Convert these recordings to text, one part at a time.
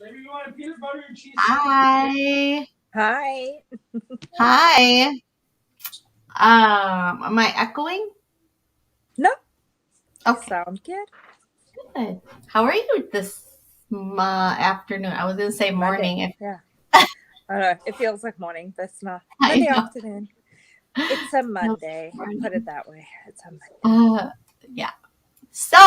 Maybe you want a peanut butter and cheese Hi. Hi. Hi. Am I echoing? No, Okay, sound good. good. How are you this afternoon? I was going to say Monday. morning. Yeah. I don't know. It feels like morning, but it's not. I Monday know. afternoon. It's a Feels Monday. Put it morning. that way. It's a Monday. Uh, yeah. So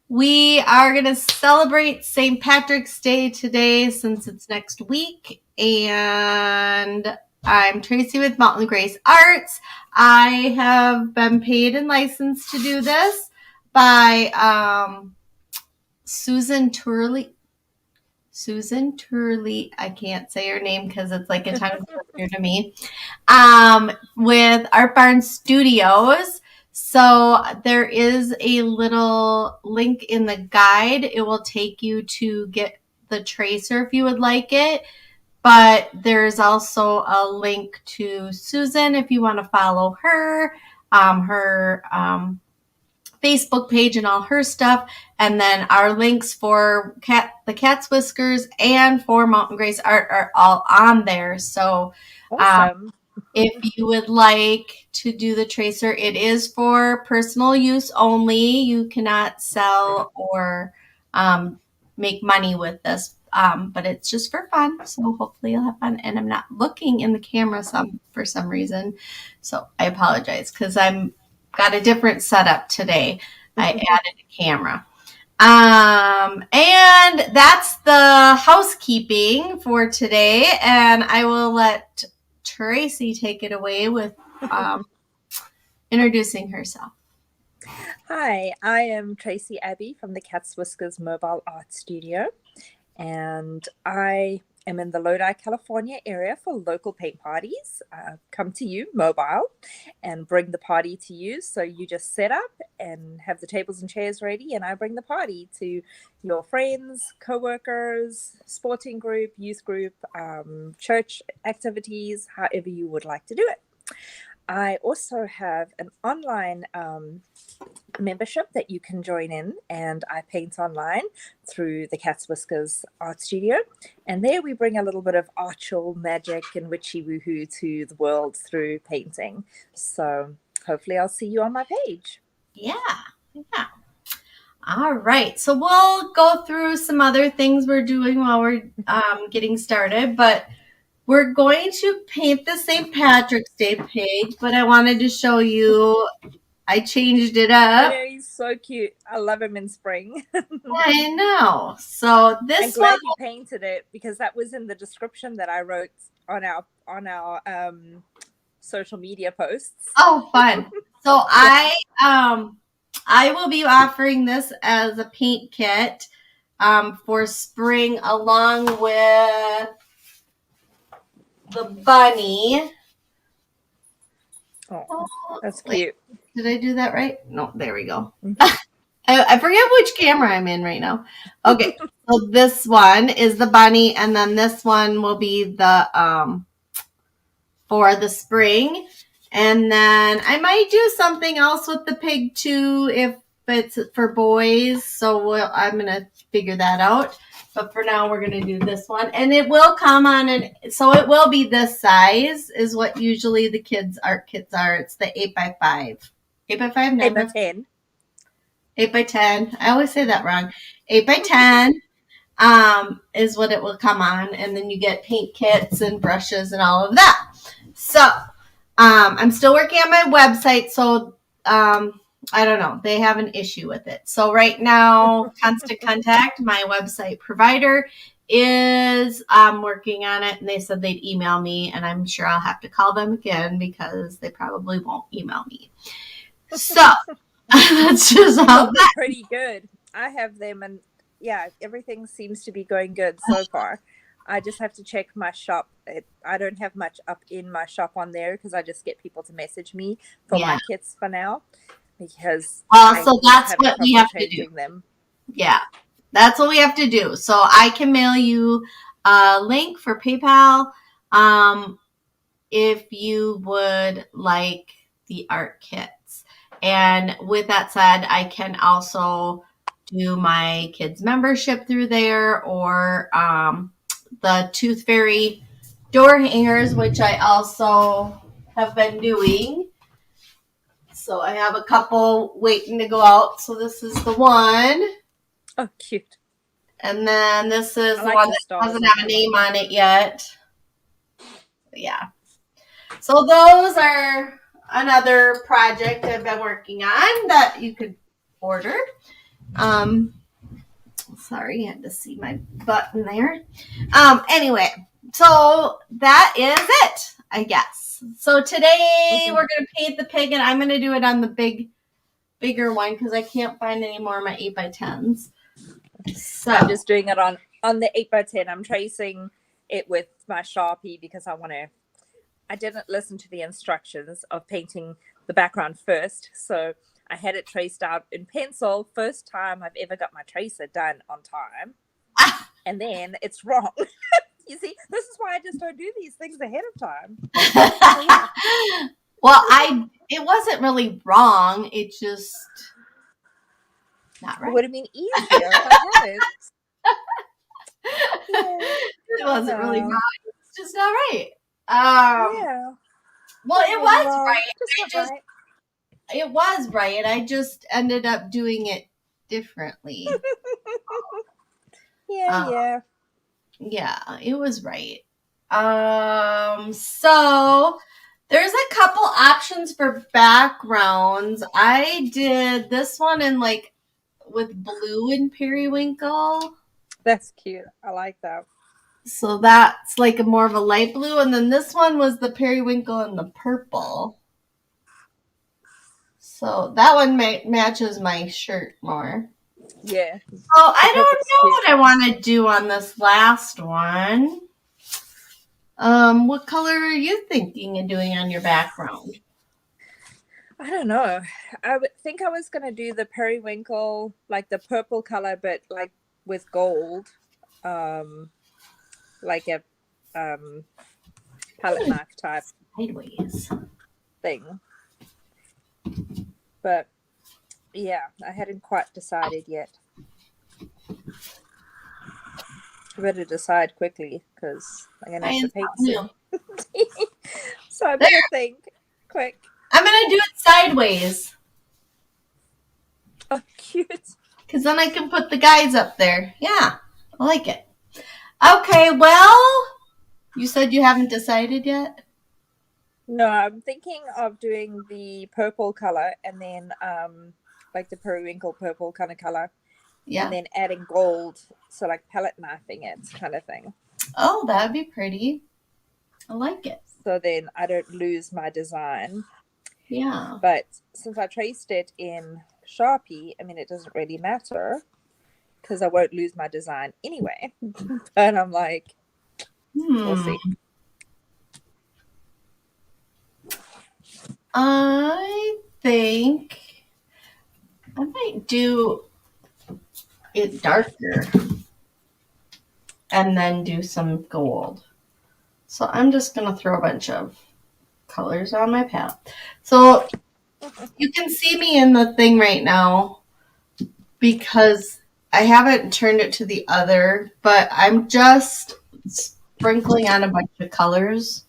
we are going to celebrate St. Patrick's Day today since it's next week. And I'm Tracy with Mountain Grace Arts. I have been paid and licensed to do this by Susan Turley. Susan Turley. I can't say her name because it's like a tongue twister to me. With Art Barn Studios. So there is a little link in the guide. It will take you to get the tracer if you would like it. But there's also a link to Susan if you want to follow her, her Facebook page and all her stuff. And then our links for the Cat's Whiskers and for Mountain Grace Art are all on there. So um, Awesome. if you would like to do the tracer, it is for personal use only. You cannot sell or make money with this, but it's just for fun. So hopefully you'll have fun. And I'm not looking in the camera for some reason, so I apologize because I'm got a different setup today. I added a camera. And that's the housekeeping for today. And I will let Tracy take it away with introducing herself. Hi, I am Tracy Abbey from the Cat's Whiskers Mobile Art Studio, and I am in the Lodi, California area for local paint parties. Come to you mobile and bring the party to you. So you just set up and have the tables and chairs ready, and I bring the party to your friends, co-workers, sporting group, youth group, church activities, however you would like to do it. I also have an online membership that you can join in, and I paint online through the Cat's Whiskers Art Studio. And there we bring a little bit of archal magic and witchy woohoo to the world through painting. So hopefully I'll see you on my page. Yeah. Yeah. All right. So we'll go through some other things we're doing while we're getting started, but we're going to paint the St. Patrick's Day pig, but I wanted to show you, I changed it I up. know he's so cute. I love him in spring. I know. So I'm this one, glad you painted it because that was in the description that I wrote on our social media posts. oh, fun. So Yeah. I will be offering this as a paint kit for spring along with the bunny. Oh, that's Wait, cute. did I do that right? No, there we go. Mhm. I forget which camera I'm in right now. Okay, so this one is the bunny, and then this one will be the for the spring. And then I might do something else with the pig too if it's for boys. So I'm going to figure that out. But for now, we're going to do this one. And it will come on, so it will be this size is what usually the kids' art kits are. It's the 8x5. 8x5, 8 by 9x5, 10. 8x10. I always say that wrong. 8x10 is what it will come on. And then you get paint kits and brushes and all of that. So I'm still working on my website, so I don't know. They have an issue with it. So right now, Constant Contact, my website provider, is working on it, and they said they'd email me, and I'm sure I'll have to call them again because they probably won't email me. So that's just They how normally that. pretty good. I have them, and yeah, everything seems to be going good so far. I just have to check my shop. I don't have much up in my shop on there because I just get people to message me for Yeah. my kits for now because Well, I so keep that's having what we trouble have to do. changing them. Yeah, that's what we have to do. So I can mail you a link for PayPal if you would like the art kits. And with that said, I can also do my kids' membership through there, or the Tooth Fairy door hangers, which I also have been doing. So I have a couple waiting to go out. So this is the one. Oh, cute. And then this is the like one the that stars doesn't on have a that name on it yet. Yeah. So those are another project I've been working on that you could order. Sorry, I had to see my button there. Anyway, so that is it, I guess. So today we're going to paint the pig, and I'm going to do it on the bigger one because I can't find any more of my 8x10s. So I'm just doing it on the 8x10. I'm tracing it with my Sharpie because I didn't listen to the instructions of painting the background first, so I had it traced out in pencil. First time I've ever got my tracer done on time. And then it's wrong. You see, this is why I just don't do these things ahead of time. Well, it wasn't really wrong. It just not right. It would have been easier if I had it. It wasn't really wrong. It's just not right. Well, it was right. It was right. I just ended up doing it differently. Yeah, it was right. So there's a couple options for backgrounds. I did this one in with blue and periwinkle. That's cute. I like that. So that's more of a light blue, and then this one was the periwinkle and the purple. So that one matches my shirt more. Yeah. So I don't know what I want to do on this last one. What color are you thinking of doing on your background? I don't know. I would think I was going to do the periwinkle, like the purple color, but with gold, like a palette knife type sideways thing. But yeah, I hadn't quite decided yet. I better decide quickly because I'm going to have to paint soon. So I better think quick. I'm going to do it sideways. Oh, cute. Because then I can put the guys up there. Yeah, I like it. Okay, well, you said you haven't decided yet? No, I'm thinking of doing the purple color and then the periwinkle purple kind of color. Yeah. And then adding gold, so palette knifing it kind of thing. Oh, that would be pretty. I like it. So then I don't lose my design. Yeah. But since I traced it in Sharpie, I mean, it doesn't really matter because I won't lose my design anyway. But I'm like, we'll see. I think I might do it darker and then do some gold. So I'm just going to throw a bunch of colors on my palette. So you can see me in the thing right now because I haven't turned it to the other, but I'm just sprinkling on a bunch of colors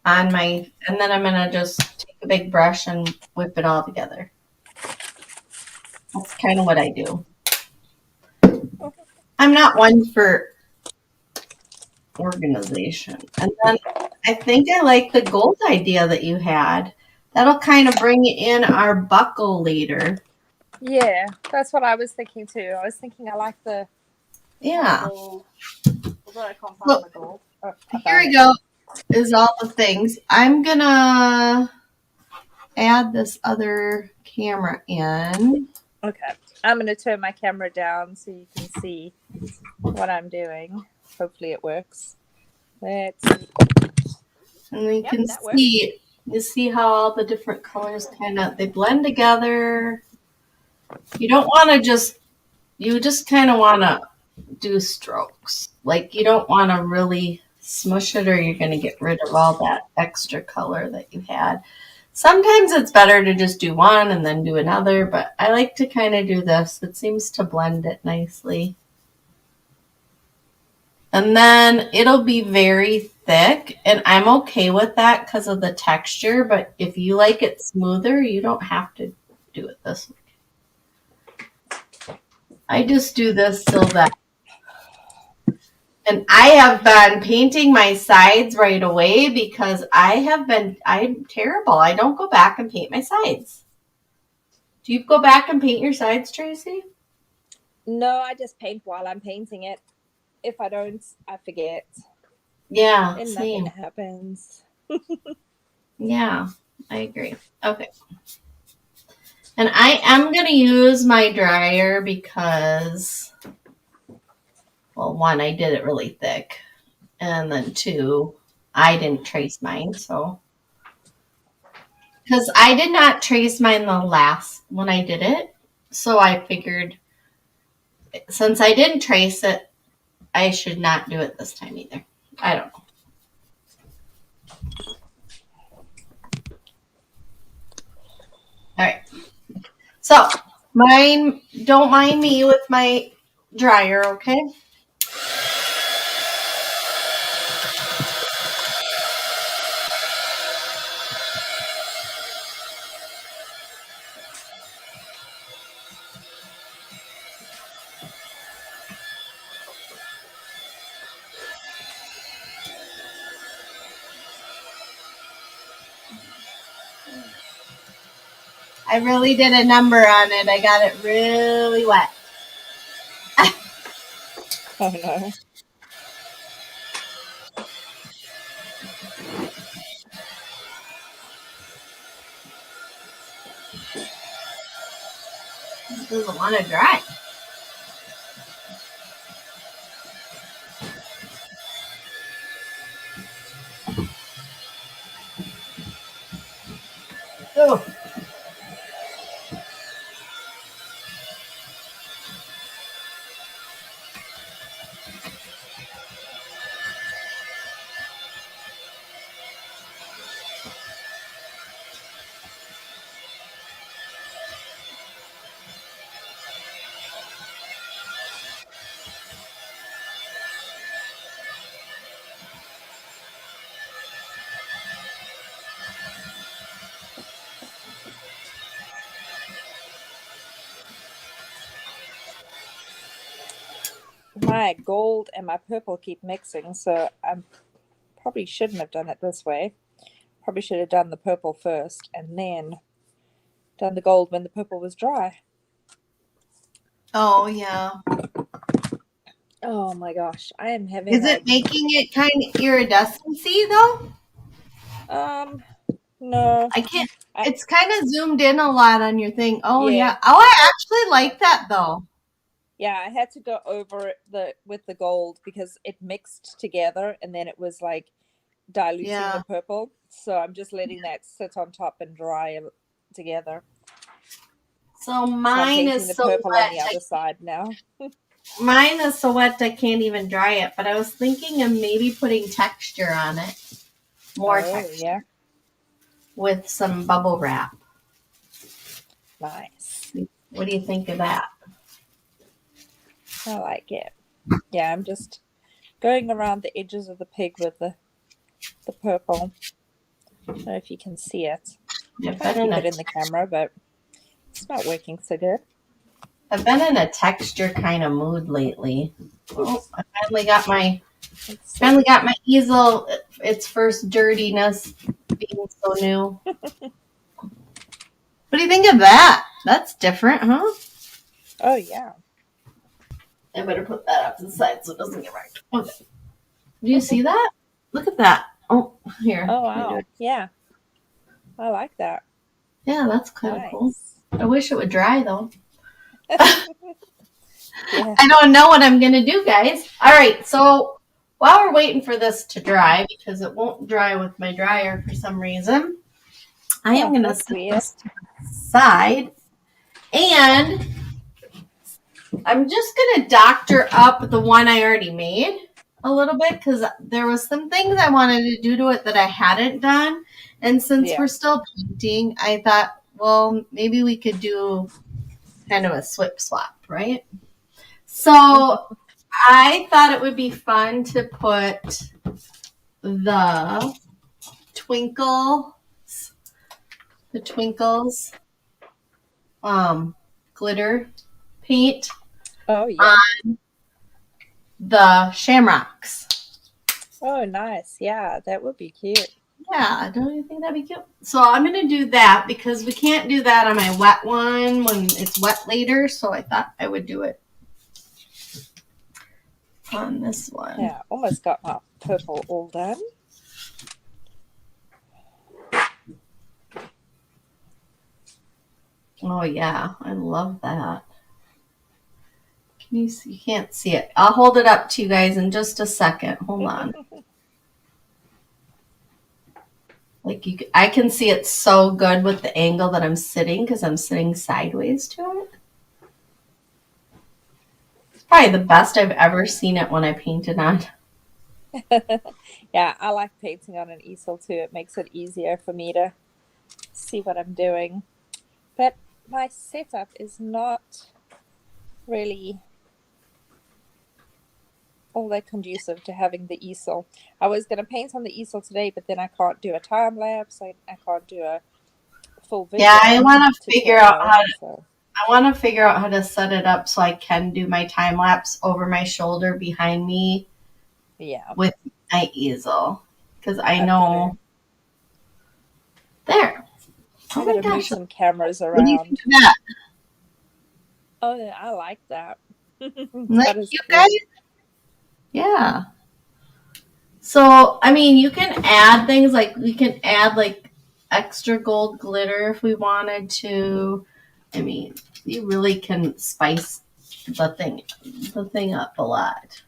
on my, and then I'm going to just take a big brush and whip it all together. That's kind of what I do. I'm not one for organization. And then I think I like the gold idea that you had. That'll kind of bring in our buckle later. Yeah, that's what I was thinking too. I was thinking I like the gold. Although I can't find the gold. Oh, here we go. Is all the things. I'm gonna add this other camera in. Okay. I'm gonna turn my camera down so you can see what I'm doing. Hopefully it works. Let's see. And you can see, you see how all the different colors they blend together. You don't want to you just kind of want to do strokes. You don't want to really smush it or you're going to get rid of all that extra color that you had. Sometimes it's better to just do one and then do another, but I like to kind of do this. It seems to blend it nicely. And then it'll be very thick, and I'm okay with that because of the texture, but if you like it smoother, you don't have to do it this way. I just do this so that. And I have been painting my sides right away because I'm terrible. I don't go back and paint my sides. Do you go back and paint your sides, Tracy? No, I just paint while I'm painting it. If I don't, I forget. Yeah, And same. nothing happens. Yeah, I agree. Okay. And I am going to use my dryer because, well, one, I did it really thick. And then two, I didn't trace mine, so. Because I did not trace mine the last when I did it. So I figured since I didn't trace it, I should not do it this time either. I don't know. All right. So don't mind me with my dryer, okay? I really did a number on it. I got it really wet. Oh no. It doesn't want to dry. Oh. My gold and my purple keep mixing, so I probably shouldn't have done it this way. Probably should have done the purple first and then done the gold when the purple was dry. Oh, yeah. Oh my gosh, I am having. Is it making it kind of iridescency though? No. I can't. It's kind of zoomed in a lot on your thing. Oh Yeah. yeah. Oh, I actually like that though. Yeah, I had to go over with the gold because it mixed together and then it was like diluting the purple. So I'm just letting that sit on top and dry together. So mine is the so purple wet. on the other side now. Mine is so wet I can't even dry it. But I was thinking of maybe putting texture on it, more texture, yeah, with some bubble wrap. Nice. What do you think of that? I like it. Yeah, I'm just going around the edges of the pig with the purple. I don't know if you can see it. I'm trying to keep it in the camera, but it's not working so good. I've been in a texture kind of mood lately. Oh, I finally got my easel. Its first dirtiness being so new. What do you think of that? That's different, huh? Oh yeah. I better put that up to the side so it doesn't get wrecked. Okay. Do you see that? Look at that. Oh, here. Oh wow. Yeah. I like that. Yeah, that's kind of cool. I wish it would dry though. Yeah. I don't know what I'm going to do, guys. All right, so while we're waiting for this to dry, because it won't dry with my dryer for some reason, I am going to set this to the side. And I'm just going to doctor up the one I already made a little bit because there was some things I wanted to do to it that I hadn't done. And since Yeah. we're still painting, I thought, well, maybe we could do kind of a swap, right? So I thought it would be fun to put the twinkles, the twinkles, glitter paint Oh, yeah. on the shamrocks. Oh, nice. Yeah, that would be cute. Yeah, don't you think that'd be cute? So I'm gonna do that because we can't do that on my wet one when it's wet later. So I thought I would do it on this one. Yeah, almost got my purple all done. Oh yeah, I love that. Can you see? You can't see it. I'll hold it up to you guys in just a second. Hold on. Like I can see it so good with the angle that I'm sitting because I'm sitting sideways to it. It's probably the best I've ever seen it when I painted on. Yeah, I like painting on an easel too. It makes it easier for me to see what I'm doing. But my setup is not really all that conducive to having the easel. I was going to paint on the easel today, but then I can't do a time lapse. I can't do a full video. Yeah, I want to figure out how to. So. I want to figure out how to set it up so I can do my time lapse over my shoulder behind me. Yeah. With my easel, because I know. There. I'm going to move some cameras around. What do you think of that? Oh, I like that. Like you guys? Yeah. So, I mean, you can add things like we can add like extra gold glitter if we wanted to. I mean, you really can spice the thing up a lot.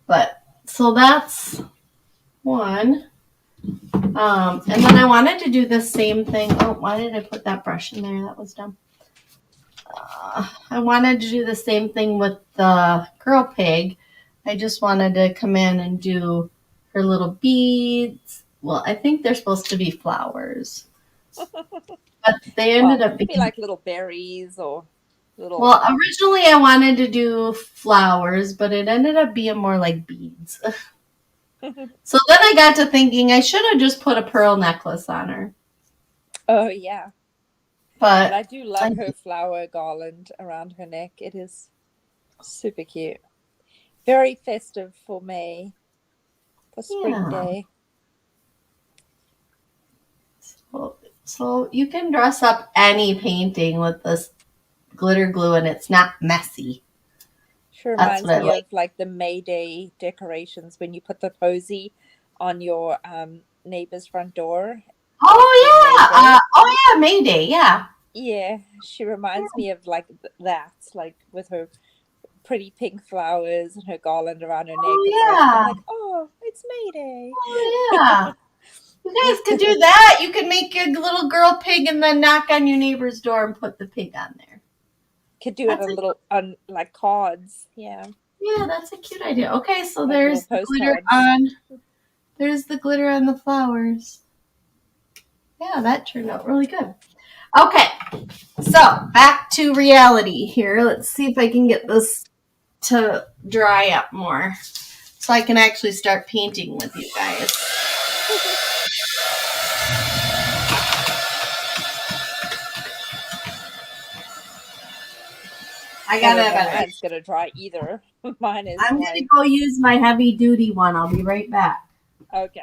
But so that's one. And then I wanted to do the same thing. Oh, why did I put that brush in there? That was dumb. I wanted to do the same thing with the girl pig. I just wanted to come in and do her little beads. Well, I think they're supposed to be flowers. But they ended up being like little berries or little. Well, originally I wanted to do flowers, but it ended up being more like beads. So then I got to thinking I should have just put a pearl necklace on her. Oh, yeah. But I do love her flower garland around her neck. It is super cute. Very festive for May, for spring day. So you can dress up any painting with this glitter glue and it's not messy. Sure reminds me of like the May Day decorations when you put the posy on your neighbor's front door. Oh yeah, May Day, yeah. Yeah, she reminds me of like that, like with her pretty pink flowers and her garland around her neck. Oh yeah. Oh, it's May Day. Oh yeah. You guys could do that. You could make your little girl pig and then knock on your neighbor's door and put the pig on there. Could do it on like cards. Yeah. Yeah, that's a cute idea. Okay, so like there's the glitter on. There's the glitter on the flowers. Yeah, that turned out really good. Okay, so back to reality here. Let's see if I can get this to dry up more so I can actually start painting with you guys. I gotta have it. Mine's gonna dry either. Mine is. I'm gonna go use my heavy duty one. I'll be right back. Okay.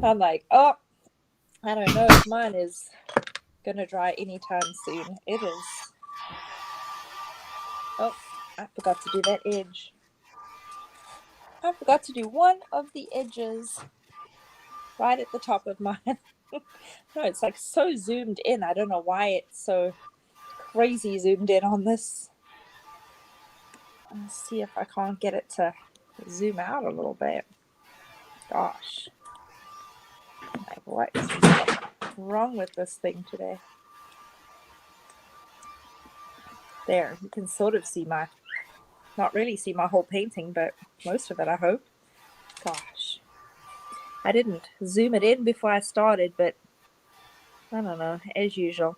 I'm like, oh, I don't know if mine is gonna dry anytime soon. It is. Oh, I forgot to do that edge. I forgot to do one of the edges right at the top of mine. No, it's like so zoomed in. I don't know why it's so crazy zoomed in on this. Let's see if I can't get it to zoom out a little bit. Gosh. Like, what is wrong with this thing today? There, you can sort of see not really see my whole painting, but most of it, I hope. Gosh. I didn't zoom it in before I started, but I don't know, as usual.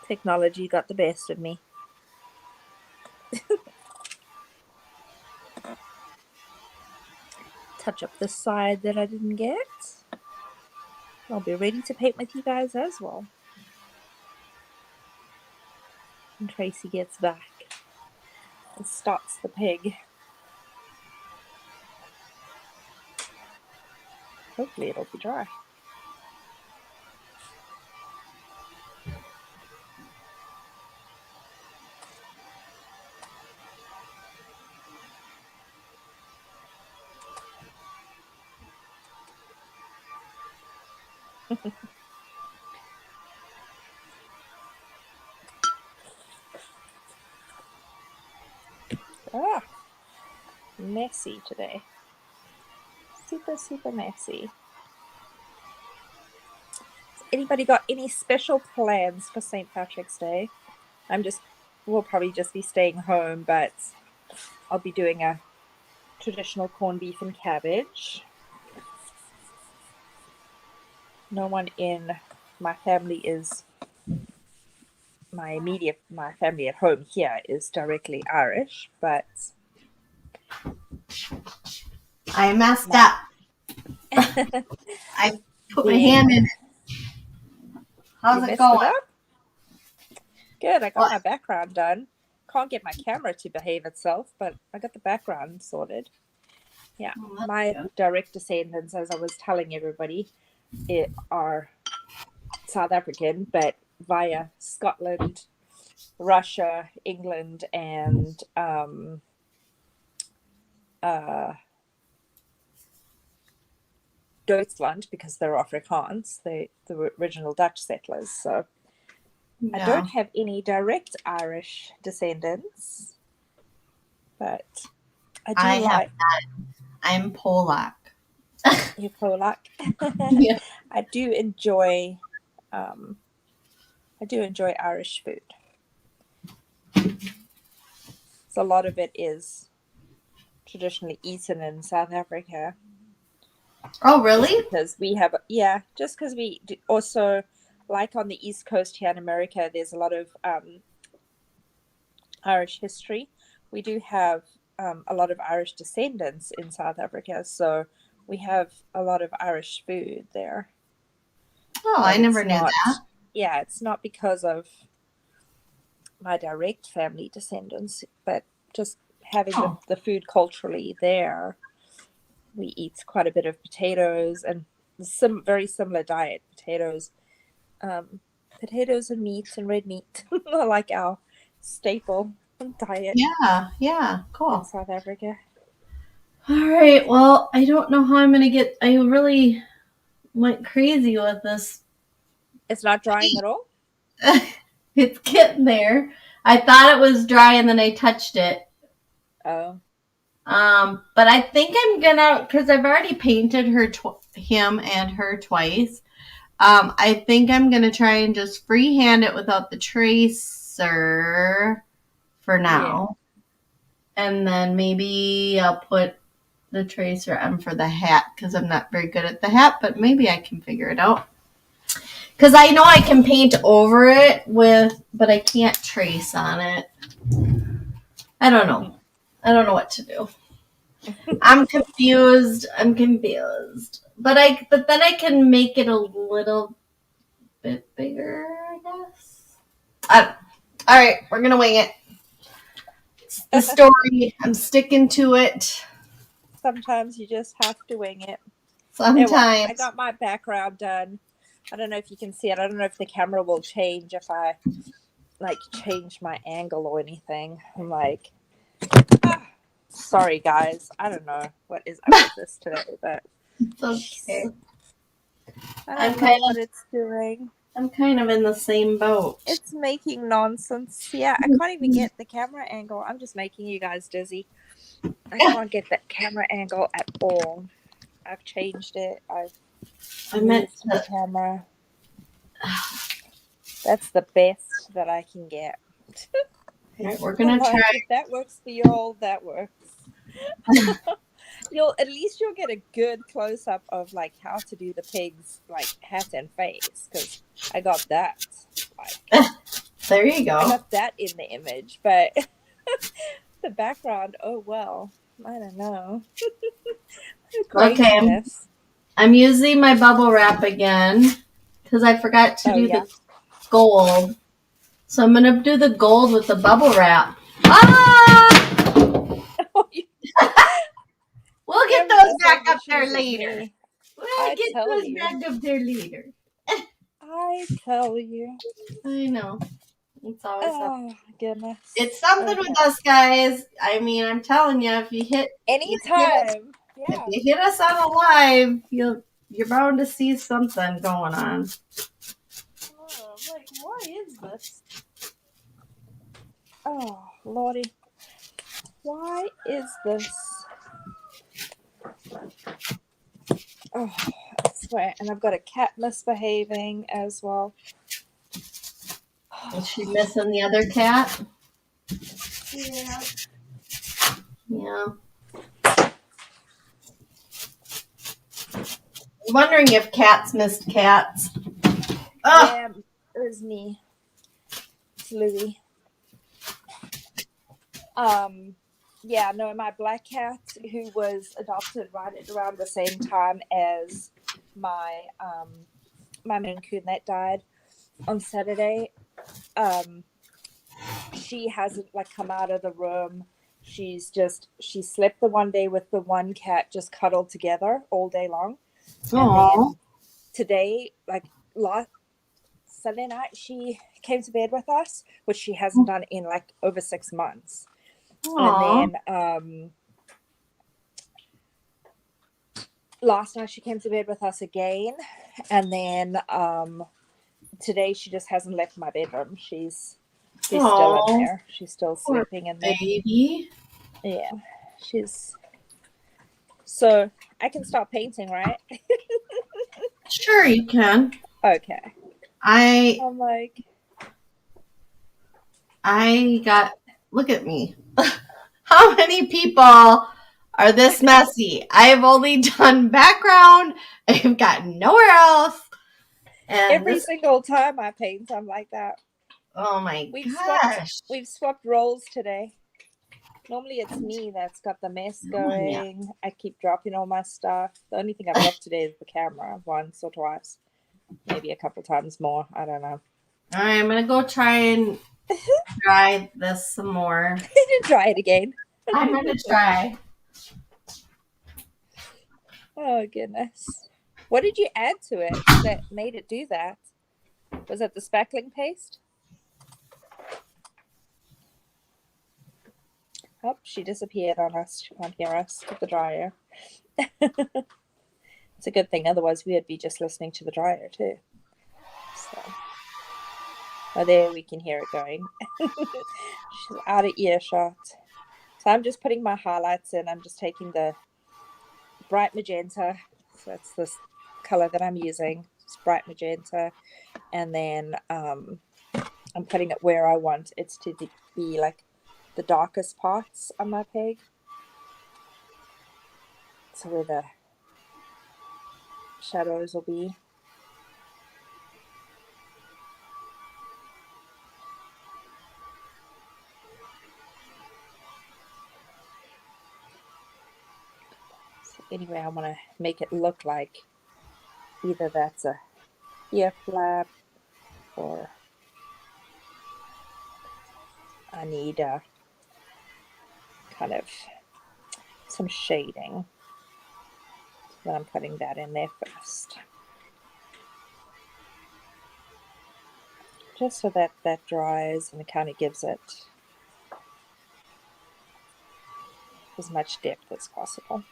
Technology got the best of me. Touch up the side that I didn't get. I'll be ready to paint with you guys as well. And Tracy gets back and starts the pig. Hopefully it'll be dry. Ah, messy today. Super, super messy. Anybody got any special plans for St. Patrick's Day? We'll probably just be staying home, but I'll be doing a traditional corned beef and cabbage. No one in my family my family at home here is directly Irish, but I messed up. I put my hand in it. How's it going? Good. I got my background done. Can't get my camera to behave itself, but I got the background sorted. Yeah, my direct descendants, as I was telling everybody, are South African, but via Scotland, Russia, England, and Deutschland, because they're Afrikaans, the original Dutch settlers. So I don't have any direct Irish descendants, but I do like. I'm Polak. You're Polak. Yeah. I do enjoy Irish food. So a lot of it is traditionally eaten in South Africa. Oh, really? Because we also, like on the East Coast here in America, there's a lot of Irish history. We do have a lot of Irish descendants in South Africa, so we have a lot of Irish food there. Oh, I never knew that. Yeah, it's not because of my direct family descendants, but just having the food culturally there. We eat quite a bit of potatoes and very similar diet. Potatoes and meat and red meat are like our staple diet. Yeah, cool. In South Africa. All right, well, I don't know how I'm going to get, I really went crazy with this. It's not drying at all? It's getting there. I thought it was dry and then I touched it. Oh. But I think I'm gonna, because I've already painted him and her twice. I think I'm gonna try and just freehand it without the tracer for now. Yeah. And then maybe I'll put the tracer on for the hat, because I'm not very good at the hat, but maybe I can figure it out. Because I know I can paint over it but I can't trace on it. I don't know what to do. I'm confused. But then I can make it a little bit bigger, I guess. All right, we're gonna wing it. It's the story. I'm sticking to it. Sometimes you just have to wing it. Sometimes. Anyway, I got my background done. I don't know if you can see it. I don't know if the camera will change if I change my angle or anything. I'm like, sorry guys. I don't know what is up with this today, but it's okay. I don't know what it's doing. I'm kind of in the same boat. It's making nonsense. Yeah, I can't even get the camera angle. I'm just making you guys dizzy. I can't get that camera angle at all. I've changed it. I moved the camera. That's the best that I can get. All right, we're gonna try. If that works for y'all, that works. at least you'll get a good close up of like how to do the pig's like hat and face, because I got that. Like There you I go. got that in the image, but the background, oh well. I don't know. Okay, Craziness. I'm using my bubble wrap again because I forgot to do the gold. So I'm gonna do the gold with the bubble wrap. Ah! We'll get those back up there later. We'll get those back up there later. I tell you. I know. It's always Oh goodness. It's something with us guys. I mean, I'm telling you, if you hit anytime, if you hit us on a live, you're bound to see something going on. Oh, I'm like, what is this? Oh, Lordy. Why is this? Oh, I swear. And I've got a cat misbehaving as well. Is she missing the other cat? Yeah. Yeah. I'm wondering if cats missed cats. Oh. Yeah, it was me. It's Louie. Yeah, no, my black cat, who was adopted right around the same time as my my Maine Coon that died on Saturday. She hasn't like come out of the room. She slept the one day with the one cat just cuddled together all day long. Aww. And then today, like last Sunday night, she came to bed with us, which she hasn't done in like over 6 months. Aww. And then last night she came to bed with us again, and then today she just hasn't left my bedroom. She's still in there. She's still sleeping in there. Baby. Yeah, so I can start painting, right? Sure, you can. Okay. I'm like, look at me. How many people are this messy? I've only done background. I've got nowhere else. And every single time I paint, I'm like that. Oh my gosh. We've swapped roles today. Normally it's me that's got the mess going. Yeah. I keep dropping all my stuff. The only thing I've dropped today is the camera once or twice. Maybe a couple times more. I don't know. All right, I'm going to go try and dry this some more. Try it again. I'm going to try. Oh, goodness. What did you add to it that made it do that? Was it the spackling paste? Oh, she disappeared on us. She can't hear us with the dryer. It's a good thing. Otherwise, we would be just listening to the dryer too. So, oh, there we can hear it going. She's out of earshot. So I'm just putting my highlights in. I'm just taking the bright magenta. So that's this color that I'm using. It's bright magenta. And then I'm putting it where I want it to be, like the darkest parts on my pig. So where the shadows will be. So anyway, I want to make it look like either that's a ear flap or I need kind of some shading. So I'm putting that in there first. Just so that dries and it kind of gives it as much depth as possible.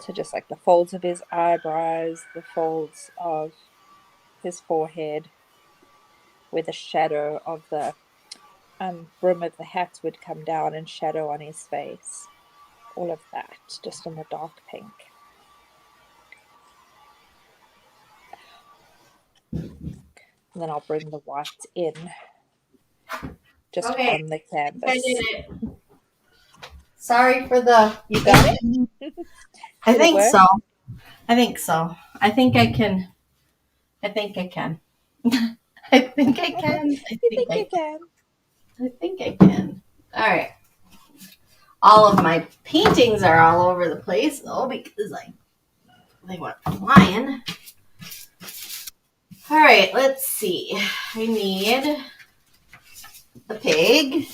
So just like the folds of his eyebrows, the folds of his forehead, where the shadow of the brim of the hat would come down and shadow on his face. All of that, just in the dark pink. And then I'll bring the white in, just Okay. on the I canvas. did it. Sorry for the. You got it? I Did it think work? so. I think so. I think I can. I think I can. I think I can. You think you can? I think I can. All right. All of my paintings are all over the place though because they went flying. All right, let's see. I need the pig.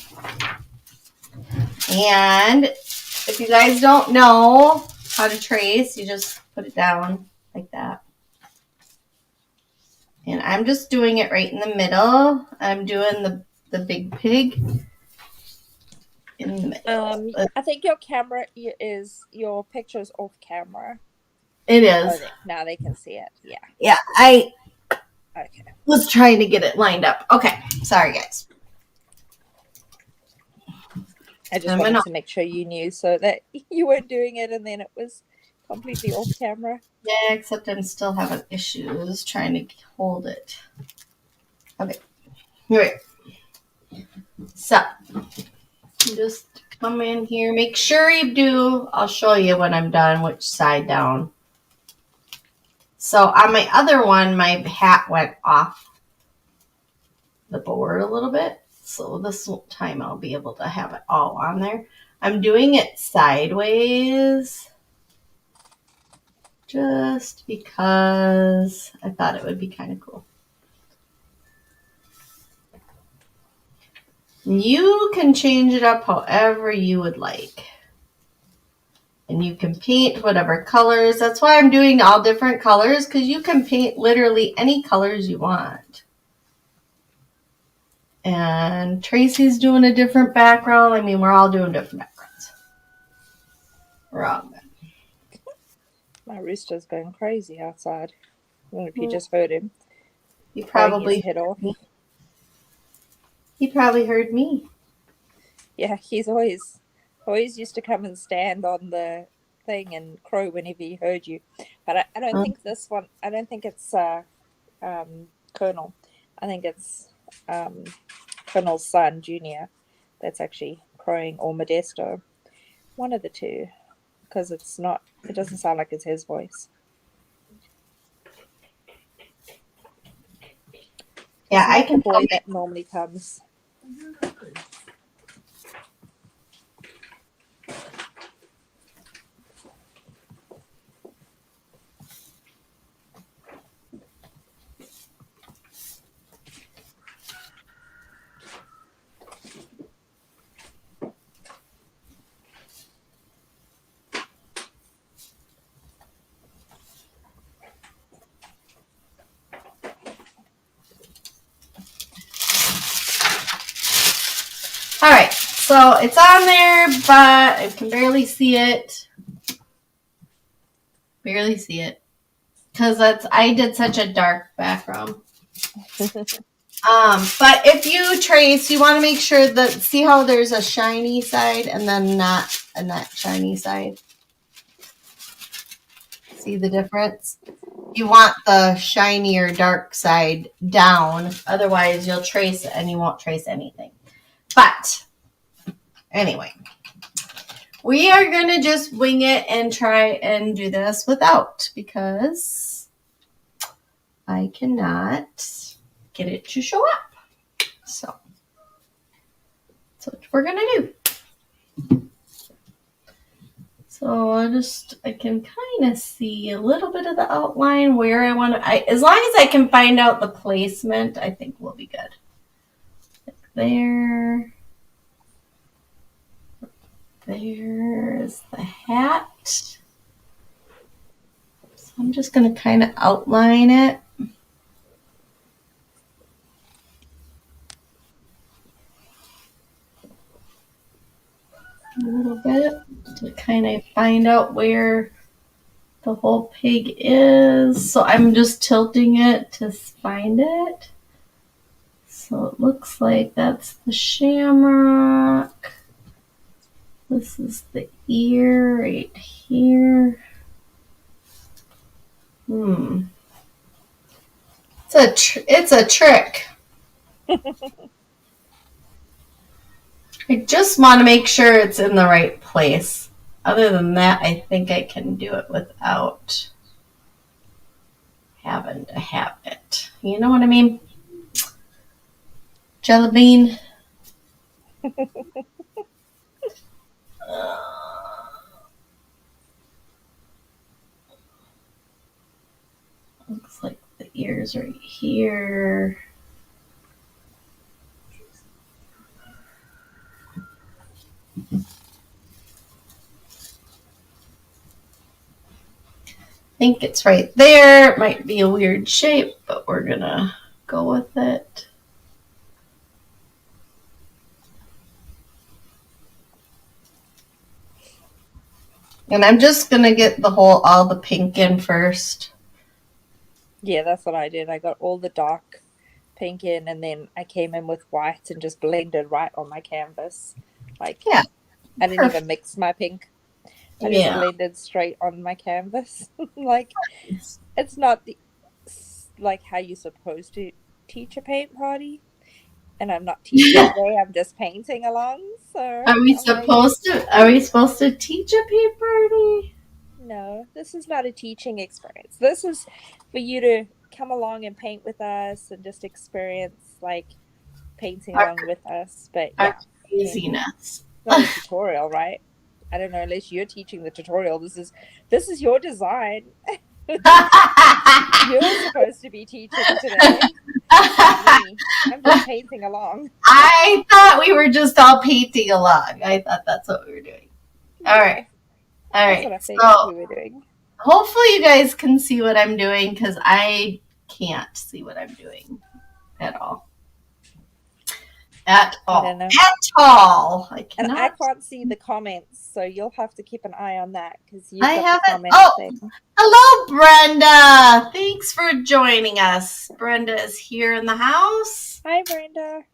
And if you guys don't know how to trace, you just put it down like that. And I'm just doing it right in the middle. I'm doing the big pig in the middle. I think your camera your picture's off camera. It is. Now they can see it. Yeah. Yeah, I Okay. was trying to get it lined up. Okay, sorry guys. I just wanted to make sure you knew so that you weren't doing it and then it was completely off camera. Yeah, except I'm still having issues trying to hold it. Okay, here we go. So, just come in here. Make sure you do. I'll show you when I'm done which side down. So on my other one, my hat went off the board a little bit. So this time I'll be able to have it all on there. I'm doing it sideways just because I thought it would be kind of cool. You can change it up however you would like. And you can paint whatever colors. That's why I'm doing all different colors, because you can paint literally any colors you want. And Tracy's doing a different background. I mean, we're all doing different backgrounds. We're all good. My rooster's going crazy outside. I wonder if you just heard him. He probably his head off. He probably heard me. Yeah, he's always used to come and stand on the thing and crow whenever he heard you. But I don't think this one. I don't think it's Colonel. I think it's Colonel's son, Junior. That's actually crowing, or Modesto. One of the two, because it's not. It doesn't sound like it's his voice. Yeah, I can. The boy that normally comes. All right, so it's on there, but I can barely see it. Barely see it. Because I did such a dark background. But if you trace, you want to make sure that, see how there's a shiny side and then not a not shiny side? See the difference? You want the shiny or dark side down. Otherwise, you'll trace it and you won't trace anything. But anyway, we are going to just wing it and try and do this without, because I cannot get it to show up. So that's what we're going to do. So I can kind of see a little bit of the outline where I want to, as long as I can find out the placement, I think we'll be good. Like there. There's the hat. So I'm just going to kind of outline it. A little bit to kind of find out where the whole pig is. So I'm just tilting it to find it. So it looks like that's the shamrock. This is the ear right here. It's a trick. I just want to make sure it's in the right place. Other than that, I think I can do it without having to have it. You know what I mean? Jelly bean. Looks like the ears right here. I think it's right there. It might be a weird shape, but we're gonna go with it. And I'm just gonna get all the pink in first. Yeah, that's what I did. I got all the dark pink in, and then I came in with white and just blended right on my canvas. Like, Yeah, I didn't even mix my pink. I just yeah. blended straight on my canvas. Like, it's not like how you're supposed to teach a paint party. And I'm not teaching today. I'm just painting along. So Are we supposed to teach a paint party? No, this is not a teaching experience. This is for you to come along and paint with us and just experience like painting along with us. But yeah, craziness. Not a tutorial, right? I don't know, unless you're teaching the tutorial. This is your design. You're supposed to be teaching today. Not me. I'm just painting along. I thought we were just all painting along. I thought that's what we were doing. All right. That's what I figured we were doing. Hopefully you guys can see what I'm doing because I can't see what I'm doing at all. At all. I don't know. At all. I cannot. And I can't see the comments, so you'll have to keep an eye on that because you've I got the haven't. comment thing. Hello, Brenda. Thanks for joining us. Brenda is here in the house. Hi, Brenda.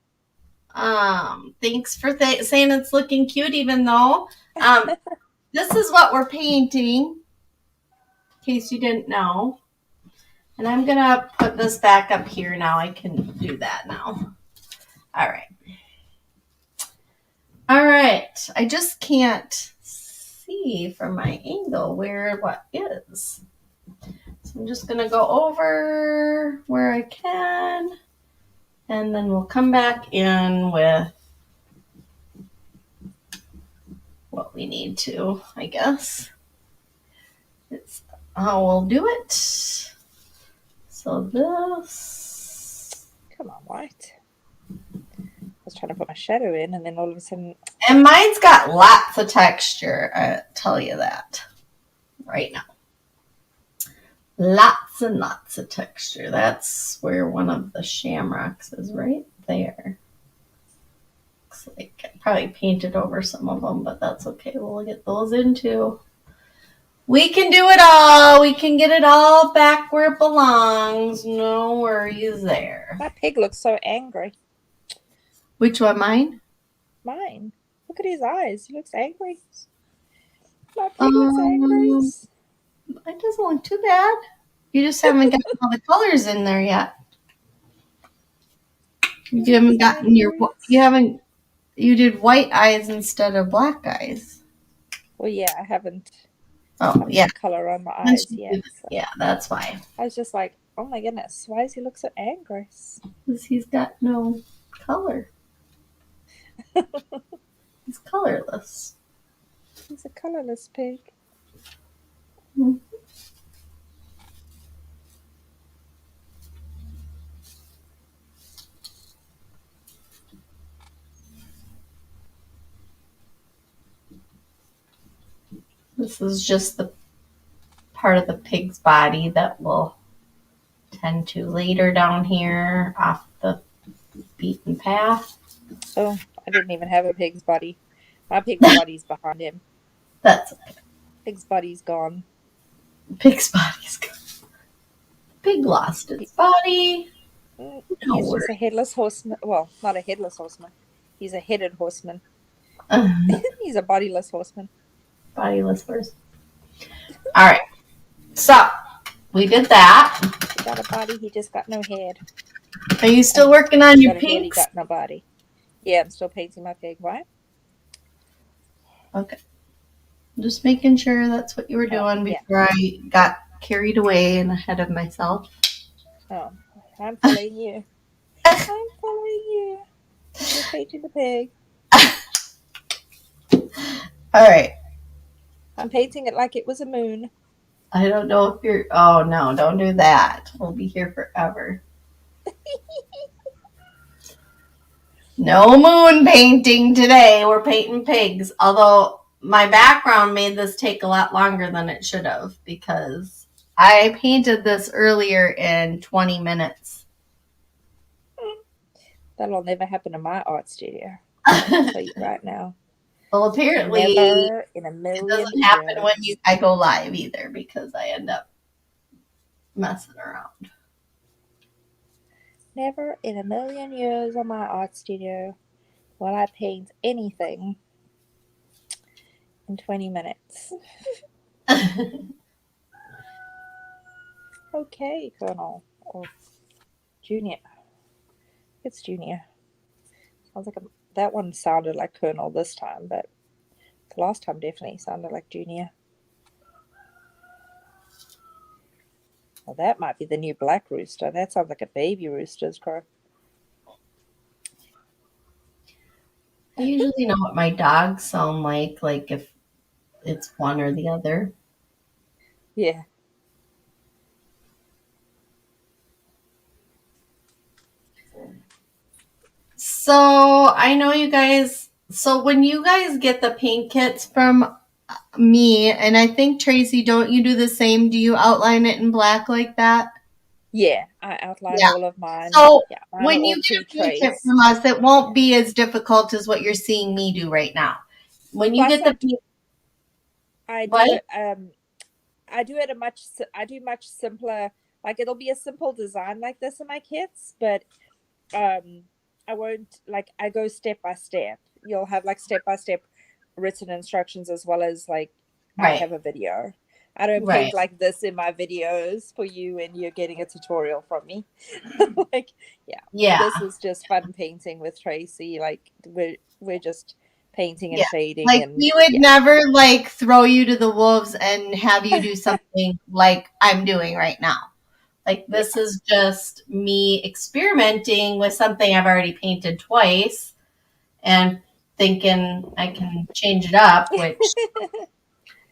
Thanks for saying it's looking cute, even though this is what we're painting. In case you didn't know. And I'm gonna put this back up here now. I can do that now. All right. All right. I just can't see from my angle where what is. So I'm just gonna go over where I can, and then we'll come back in with what we need to, I guess. It's how we'll do it. So this. Come on, white. I was trying to put my shadow in, and then all of a sudden. And mine's got lots of texture. I tell you that right now. Lots and lots of texture. That's where one of the shamrocks is right there. Looks like I probably painted over some of them, but that's okay. We'll get those in too. We can do it all. We can get it all back where it belongs. No worries there. My pig looks so angry. Which one, mine? Mine. Look at his eyes. He looks angry. My pig looks angry. It doesn't look too bad. You just haven't gotten all the colors in there yet. You haven't gotten you did white eyes instead of black eyes. Well, yeah, I haven't. Oh, yeah. Color on my eyes yet. So. Yeah, that's why. I was just like, oh my goodness, why does he look so angry? Because he's got no color. He's colorless. He's a colorless pig. Mm-hmm. This is just the part of the pig's body that we'll tend to later down here off the beaten path. Oh, I didn't even have a pig's body. My pig's body's behind him. That's okay. Pig's body's gone. Pig's body's gone. Pig lost its body. He's just a headless horseman. Well, not a headless horseman. He's a headed horseman. He's a bodiless horseman. Bodiless horse. All right. So we did that. He got a body. He just got no head. Are you still working on your Got a head, he pinks? got no body. Yeah, I'm still painting my pig. Why? Okay. Just making sure that's what you were doing before I got carried away and ahead of myself. Oh, I'm following you. I'm following you. You're painting the pig. All right. I'm painting it like it was a moon. I don't know if you're... Oh, no. Don't do that. We'll be here forever. No moon painting today. We're painting pigs. Although my background made this take a lot longer than it should have because I painted this earlier in 20 minutes. That'll never happen in my art studio. I'll tell you right now. Well, apparently Never in a million it doesn't happen years. when I go live either because I end up messing around. Never in a million years on my art studio will I paint anything in 20 minutes. Okay, Colonel. Or Junior. It's Junior. Sounds like that one sounded like Colonel this time, but the last time definitely sounded like Junior. Well, that might be the new black rooster. That sounds like a baby rooster's crow. I usually know what my dogs sound like if it's one or the other. Yeah. So I know you guys. So when you guys get the paint kits from me, and I think Tracy, don't you do the same? Do you outline it in black like that? Yeah, I outline all of mine. So yeah, when you get a paint kit from us, it won't be as difficult as what you're seeing me do right now. When you get the paint, I do it I do much simpler. Like it'll be a simple design like this in my kits, but I won't I go step by step. You'll have like step by step written instructions as well as I have a video. I don't paint like this in my videos for you and you're getting a tutorial from me. This is just fun painting with Tracy. We're just painting and shading. We would never throw you to the wolves and have you do something like I'm doing right now. This is just me experimenting with something I've already painted twice and thinking I can change it up, which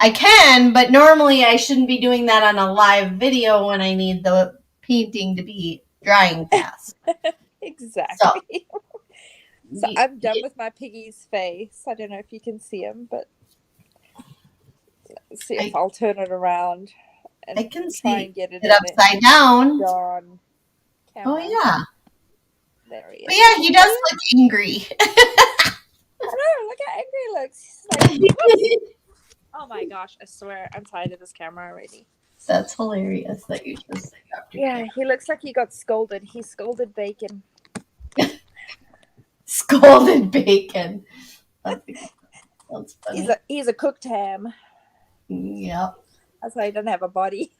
I can, but normally I shouldn't be doing that on a live video when I need the painting to be drying fast. Exactly. So I'm done with my piggy's face. I don't know if you can see him, but let's see if I'll turn it around and I can try and get it upside down. Oh yeah. There he is. But yeah, he does look angry. I know, look how angry he looks. Oh my gosh, I swear I'm tired of this camera already. That's hilarious that you just he looks like he got scolded. He scolded bacon. Scolded bacon. That's funny. He's a cooked ham. Yep. That's why he doesn't have a body.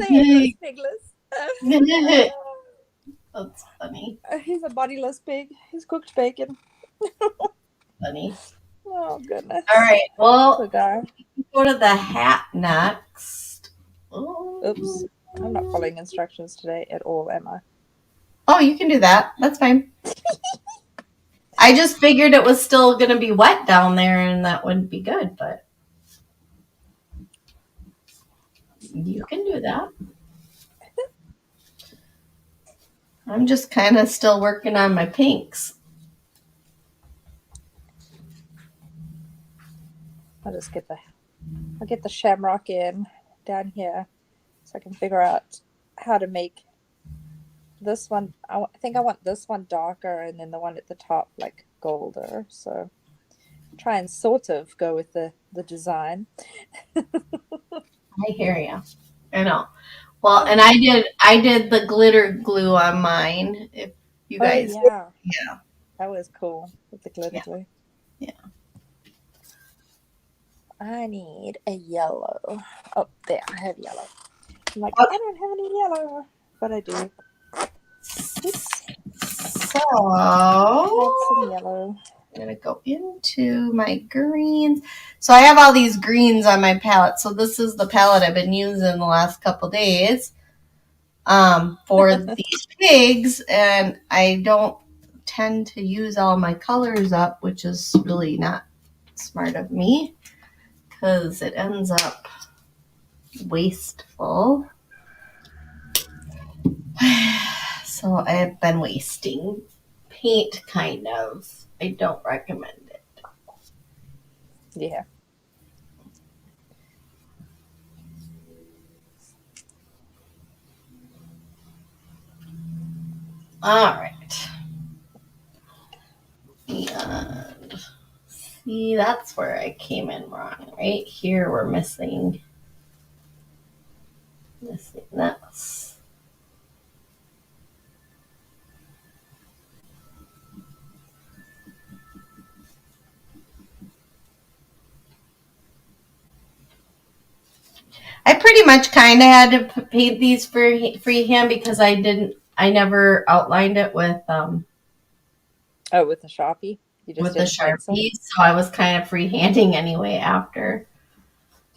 He's pigless. That's funny. He's a bodiless pig. He's cooked bacon. Funny. Oh goodness. All right. Well, go to the hat next. Oops. I'm not following instructions today at all, am I? Oh, you can do that. That's fine. I just figured it was still going to be wet down there and that wouldn't be good, but you can do that. I'm just kind of still working on my pinks. I'll get the shamrock in down here so I can figure out how to make this one. I think I want this one darker and then the one at the top golder. So try and sort of go with the design. I hear you. I know. Well, and I did the glitter glue on mine. If you Oh guys, yeah, yeah, that was cool with the glitter yeah, glue. yeah. I need a yellow. Oh, there, I have yellow. I'm like, Okay. I don't have any yellow, but I do. Oops, So I had some yellow. I'm gonna go into my greens. So I have all these greens on my palette. So this is the palette I've been using the last couple days for these pigs, and I don't tend to use all my colors up, which is really not smart of me because it ends up wasteful. So I've been wasting paint, kind of. I don't recommend it. Yeah. All right. And see, that's where I came in wrong. Right here, we're missing this. I pretty much kind of had to paint these for freehand because I never outlined it with Oh, with the Sharpie, you just with the did a pencil. Sharpie, so I was kind of freehanding anyway after.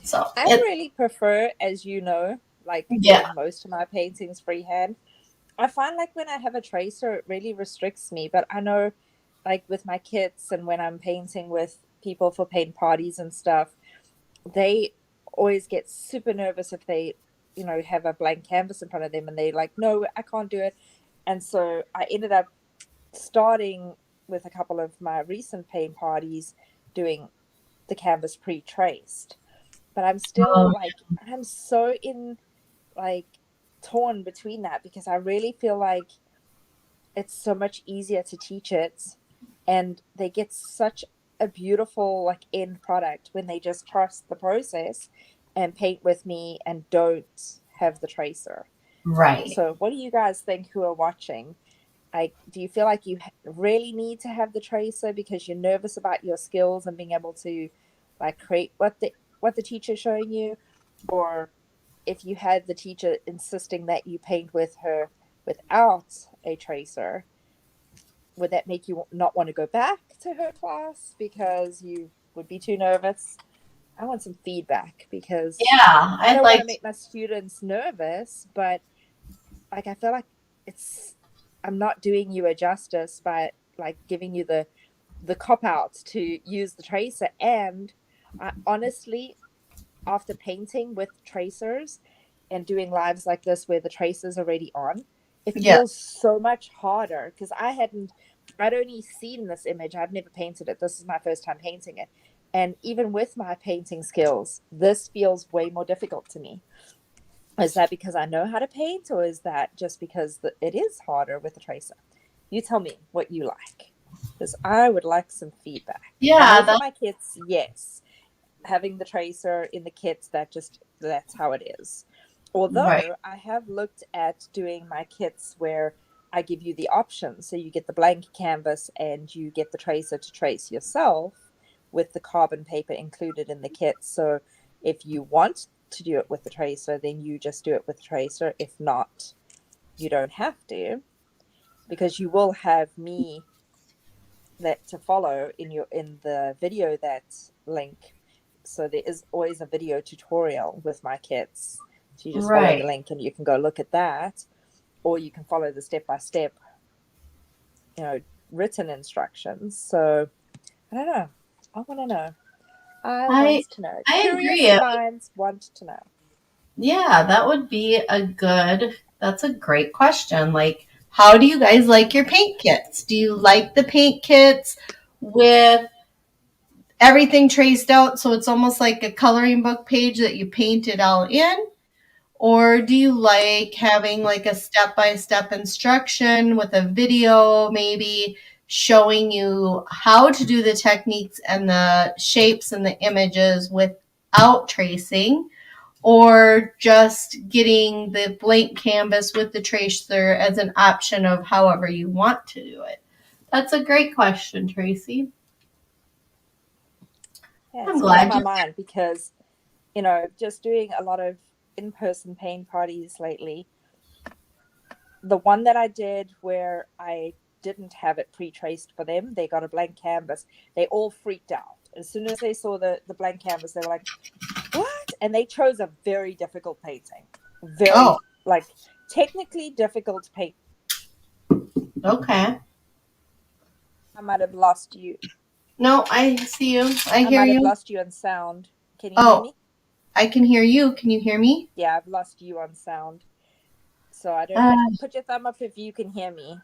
So I really prefer, as you know, like yeah, doing most of my paintings freehand. I find like when I have a tracer, it really restricts me. But I know, like with my kits and when I'm painting with people for paint parties and stuff, they always get super nervous if they, have a blank canvas in front of them and they're like, no, I can't do it. And so I ended up starting with a couple of my recent paint parties doing the canvas pre-traced. But I'm still um, like, I'm so in like torn between that because I really feel like it's so much easier to teach it and they get such a beautiful like end product when they just trust the process and paint with me and don't have the tracer. right, So what do you guys think who are watching? Like, do you feel like you really need to have the tracer because you're nervous about your skills and being able to like create what the teacher's showing you, or if you had the teacher insisting that you paint with her without a tracer, would that make you not want to go back to her class because you would be too nervous? I want some feedback because yeah, I I'd don't want like to make my students nervous, but like I feel like it's I'm not doing you a justice by like giving you the cop out to use the tracer. And I honestly, after painting with tracers and doing lives like this where the tracer's already on, it yeah, feels so much harder because I'd only seen this image. I've never painted it. This is my first time painting it. And even with my painting skills, this feels way more difficult to me. Is that because I know how to paint, or is that just because it is harder with the tracer? You tell me what you like, because I would like some feedback. I yeah, know for my kits, yes, having the tracer in the kits, that's how it is. right, Although I have looked at doing my kits where I give you the option, so you get the blank canvas and you get the tracer to trace yourself with the carbon paper included in the kit. So if you want to do it with the tracer, then you just do it with the tracer. If not, you don't have to, because you will have me that to follow in the video that link. So there is always a video tutorial with my kits. So you just follow right. the link and you can go look at that, or you can follow the step by step, written instructions. So I don't know. I want to know. I I want to know. I Curious agree. minds want to know. Yeah, that would be that's a great question. Like, how do you guys like your paint kits? Do you like the paint kits with everything traced out so it's almost like a coloring book page that you paint it all in? Or do you like having like a step-by-step instruction with a video maybe showing you how to do the techniques and the shapes and the images without tracing? or just getting the blank canvas with the tracer as an option of however you want to do it? That's a great question, Tracy. Yeah, I'm it's been glad on my you. mind because, just doing a lot of in-person paint parties lately. The one that I did where I didn't have it pre-traced for them, they got a blank canvas. They all freaked out. As soon as they saw the blank canvas, they were like, what? And they chose a very difficult painting. Very, Oh, like, technically difficult to paint. okay. I might have lost you. No, I see you. I I hear might have you. lost you on sound. Can you hear Oh, me? I can hear you. Can you hear me? Yeah, I've lost you on sound. So I don't Uh, know. Put your thumb up if you can hear me.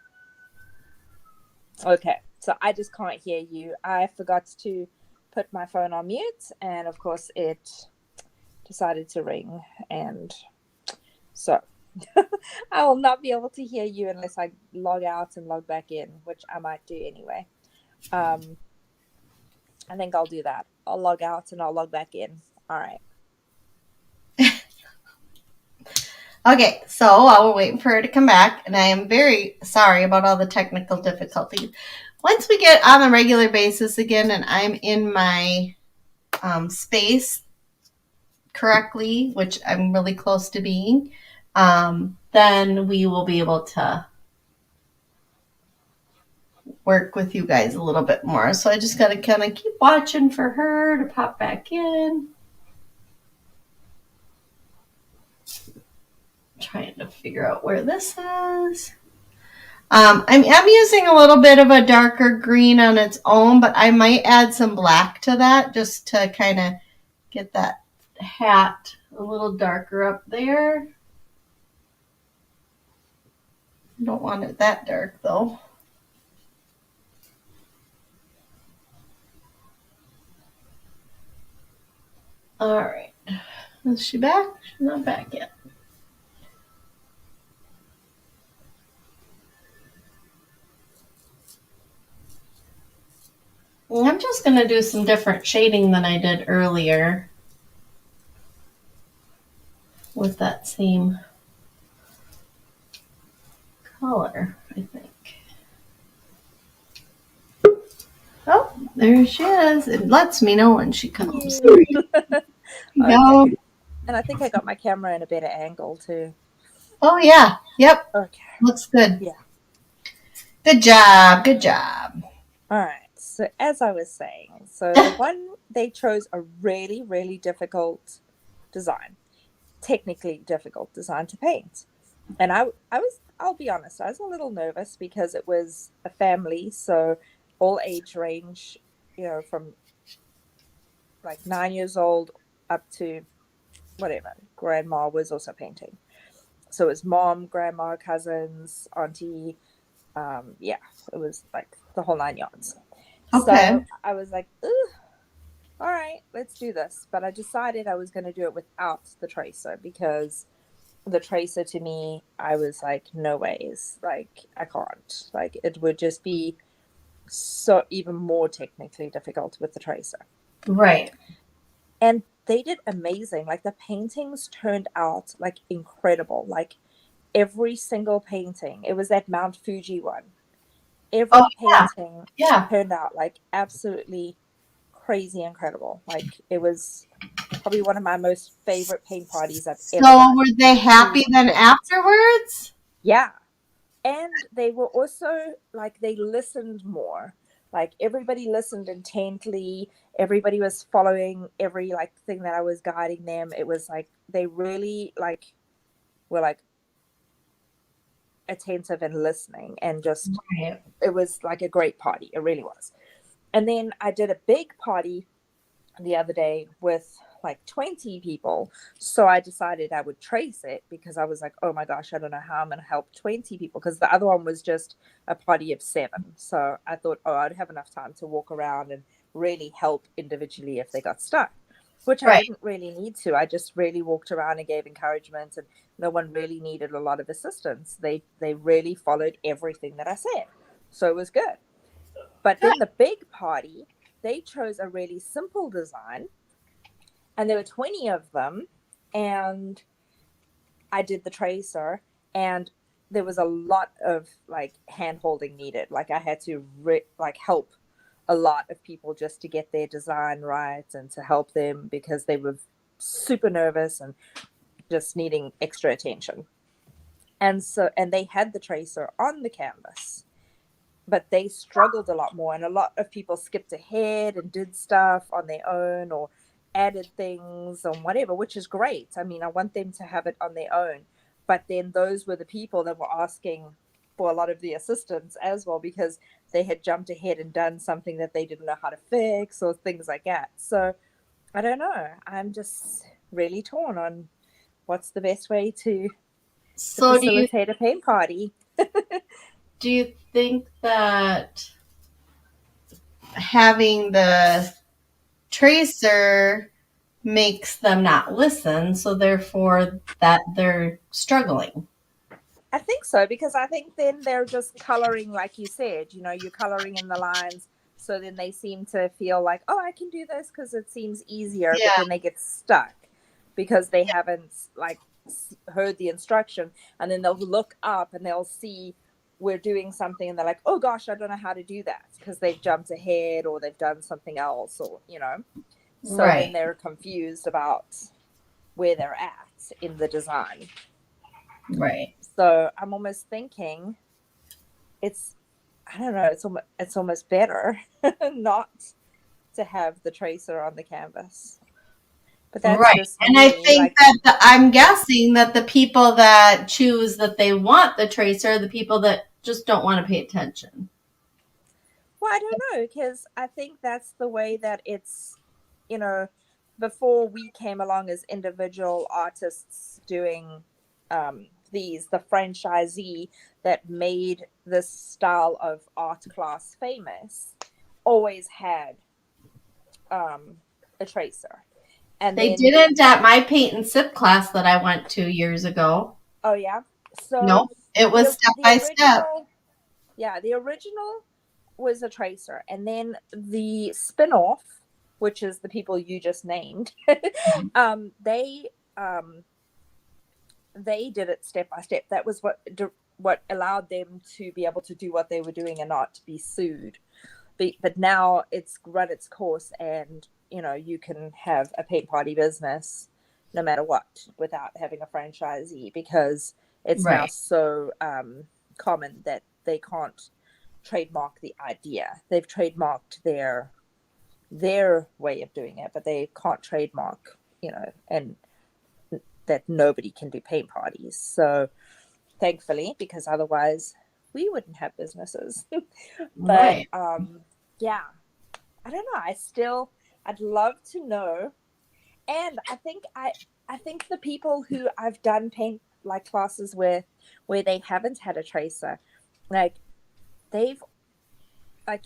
Okay, so I just can't hear you. I forgot to put my phone on mute, and of course, it decided to ring. And so I will not be able to hear you unless I log out and log back in, which I might do anyway. I think I'll do that. I'll log out and I'll log back in. All right. Okay, so while we're waiting for her to come back, and I am very sorry about all the technical difficulties. Once we get on a regular basis again and I'm in my space correctly, which I'm really close to being, then we will be able to work with you guys a little bit more. So I just got to kind of keep watching for her to pop back in. Trying to figure out where this is. I'm using a little bit of a darker green on its own, but I might add some black to that just to kind of get that hat a little darker up there. Don't want it that dark though. All right. Is she back? She's not back yet. I'm just going to do some different shading than I did earlier with that same color, I think. Oh, there she is. It lets me know when she comes. Okay. Go. And I think I got my camera in a better angle too. Oh, yeah. Yep. Okay. Looks good. Yeah. Good job. Good job. All right. So as I was saying, so the one they chose a really, really difficult design, technically difficult design to paint. And I'll be honest, I was a little nervous because it was a family, so all age range, from like 9 years old up to whatever. Grandma was also painting. So it was mom, grandma, cousins, auntie. Yeah, it was like the whole 9 yards. Okay. So I was like, ugh, all right, let's do this. But I decided I was going to do it without the tracer because the tracer to me, I was like, no ways. Like, I can't. Like, it would just be so even more technically difficult with the tracer. Right. And they did amazing. Like, the paintings turned out like incredible. Like, every single painting, it was that Mount Fuji one. Every painting Yeah. turned out like absolutely crazy incredible. Like, it was probably one of my most favorite paint parties I've ever So done. were they happy then afterwards? Yeah. And they were also like, they listened more. Like, everybody listened intently. Everybody was following every like thing that I was guiding them. It was like they really like were like attentive and listening, and just Right. it was like a great party. It really was. And then I did a big party the other day with like 20 people. So I decided I would trace it because I was like, oh my gosh, I don't know how I'm going to help 20 people, because the other one was just a party of 7. So I thought, oh, I'd have enough time to walk around and really help individually if they got stuck, which I Right. didn't really need to. I just really walked around and gave encouragement, and no one really needed a lot of assistance. They really followed everything that I said. So it was good. But then the big party, they chose a really simple design, and there were 20 of them, and I did the tracer, and there was a lot of like hand holding needed. Like I had to help a lot of people just to get their design right and to help them because they were super nervous and just needing extra attention. And they had the tracer on the canvas, but they struggled a lot more, and a lot of people skipped ahead and did stuff on their own or added things and whatever, which is great. I mean, I want them to have it on their own, but then those were the people that were asking for a lot of the assistance as well because they had jumped ahead and done something that they didn't know how to fix or things like that. So I don't know, I'm just really torn on what's the best way to So facilitate a paint party. do you think that having the tracer makes them not listen, so therefore that they're struggling? I think so, because I think then they're just coloring, like you said, you're coloring in the lines. So then they seem to feel like, oh, I can do this because it seems easier. Yeah. But then they get stuck because they haven't like heard the instruction. And then they'll look up and they'll see we're doing something and they're like, oh gosh, I don't know how to do that because they've jumped ahead or they've done something else or. So Right. then they're confused about where they're at in the design. Right. So I'm almost thinking I don't know, it's almost better not to have the tracer on the canvas. But that's right. just And me, I think that I'm guessing that the people that choose that they want the tracer are the people that just don't want to pay attention. Well, I don't know, because I think that's the way that it's, before we came along as individual artists doing the franchisee that made this style of art class famous always had a tracer. And they didn't at my paint and sip class that I went to years ago. Oh yeah. So nope, it was step by step. Yeah, the original was a tracer, and then the spin-off, which is the people you just named, they did it step by step. That was what allowed them to be able to do what they were doing and not be sued. But now it's run its course, and you can have a paint party business no matter what without having a franchisee, because it's now so common that they can't trademark the idea. They've trademarked their way of doing it, but they can't trademark, and that nobody can do paint parties. So thankfully, because otherwise we wouldn't have businesses. But yeah, I don't know. I'd love to know. And I think the people who I've done paint like classes with where they haven't had a tracer, like they've like,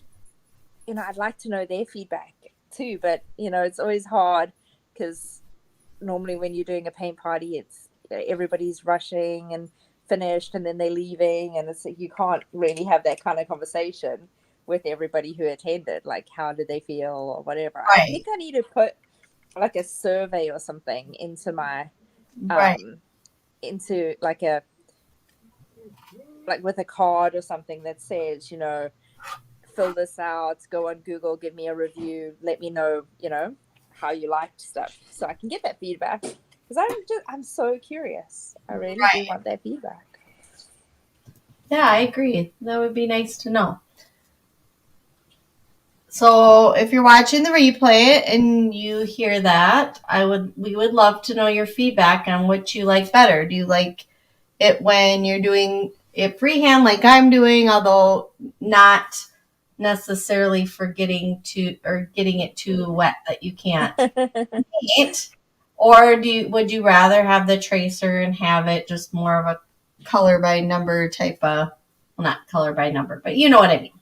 I'd like to know their feedback too, but it's always hard because normally when you're doing a paint party, it's everybody's rushing and finished and then they're leaving, and it's you can't really have that kind of conversation with everybody who attended, like how did they feel or whatever. I think I need to put like a survey or something into my into like with a card or something that says, fill this out, go on Google, give me a review, let me know, how you liked stuff, so I can get that feedback, because I'm so curious. I really do want that feedback. Yeah, I agree. That would be nice to know. So if you're watching the replay and you hear that, we would love to know your feedback on what you like better. Do you like it when you're doing it freehand like I'm doing, although not necessarily getting it too wet that you can't paint? Or would you rather have the tracer and have it just more of a color by number type of, well, not color by number, but you know what I mean?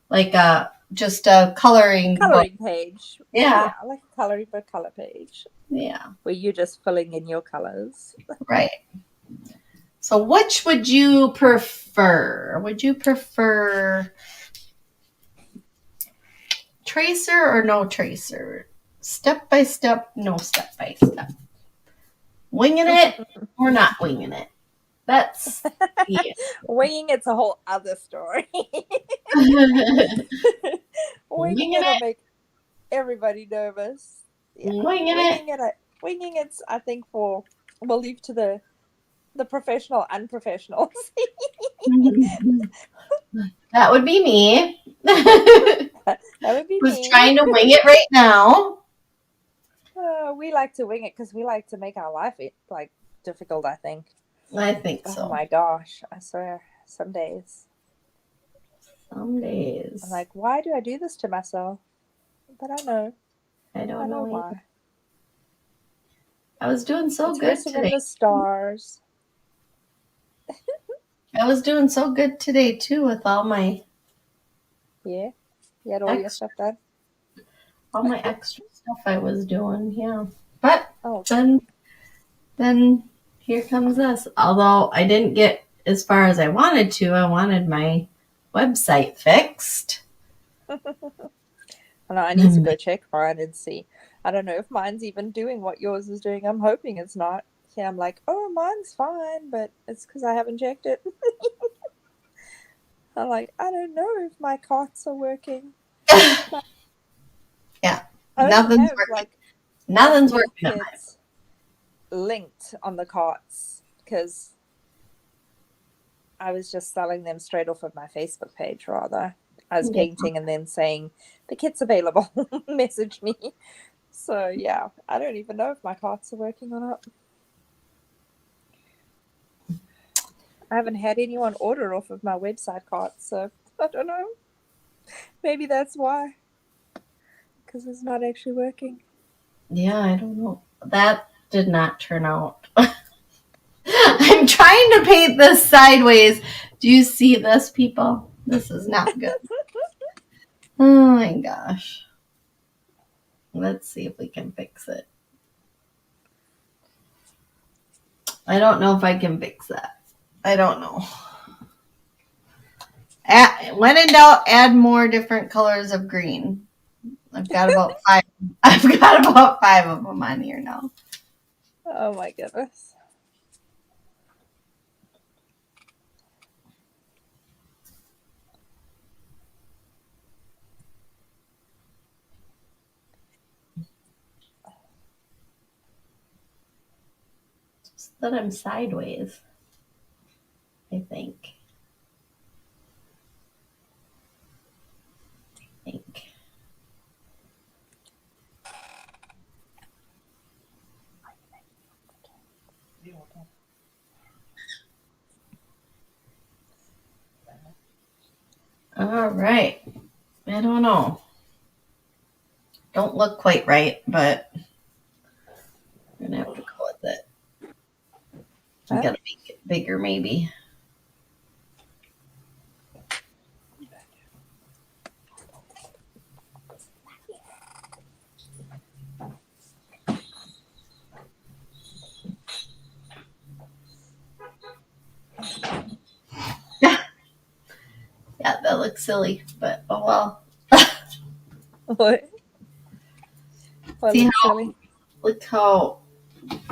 Like just a coloring page. Yeah, like a coloring book color page. Yeah. Where you're just filling in your colors. Right. So which would you prefer? Would you prefer tracer or no tracer? Step by step, no step by step. Winging it or not winging it? That's yeah. Winging it's a whole other story. Winging Winging it'll it, make everybody nervous. Yeah, winging it. winging it's I think we'll leave to the professional unprofessionals. That would be me. That would be Who's me. trying to wing it right now? We like to wing it because we like to make our life like difficult. I think. I think Oh so. my gosh! I swear, some days Some days. I'm like, why do I do this to myself? But I know. I don't know why. either. I was doing so It's good written in today. the stars. I was doing so good today too with all my Yeah, you had all your stuff done. extra stuff I was doing. Yeah, but Oh, then here comes this. Although I didn't get as far as I wanted to. I wanted my website fixed. I need to go check mine and see. I don't know if mine's even doing what yours is doing. I'm hoping it's not. Yeah, I'm like, oh, mine's fine, but it's because I haven't checked it. I'm like, I don't know if my carts are working. Yeah, I nothing's have, working. like, Nothing's little working. On mine. kids linked on the carts because I was just selling them straight off of my Facebook page. Rather, I was painting and then saying the kit's available. Message me. So yeah, I don't even know if my carts are working or not. I haven't had anyone order off of my website cart, so I don't know. Maybe that's why. Because it's not actually working. Yeah, I don't know. That did not turn out. I'm trying to paint this sideways. Do you see this, people? This is not good. Oh my gosh. Let's see if we can fix it. I don't know if I can fix that. I don't know. When in doubt, add more different colors of green. I've got about 5. I've got about 5 of them on here now. Oh my goodness. Just that I'm sideways, I think. All right. I don't know. Don't look quite right, but I'm gonna have to go with it. I gotta make it bigger, maybe. Yeah, that looks silly, but oh well. What? See look how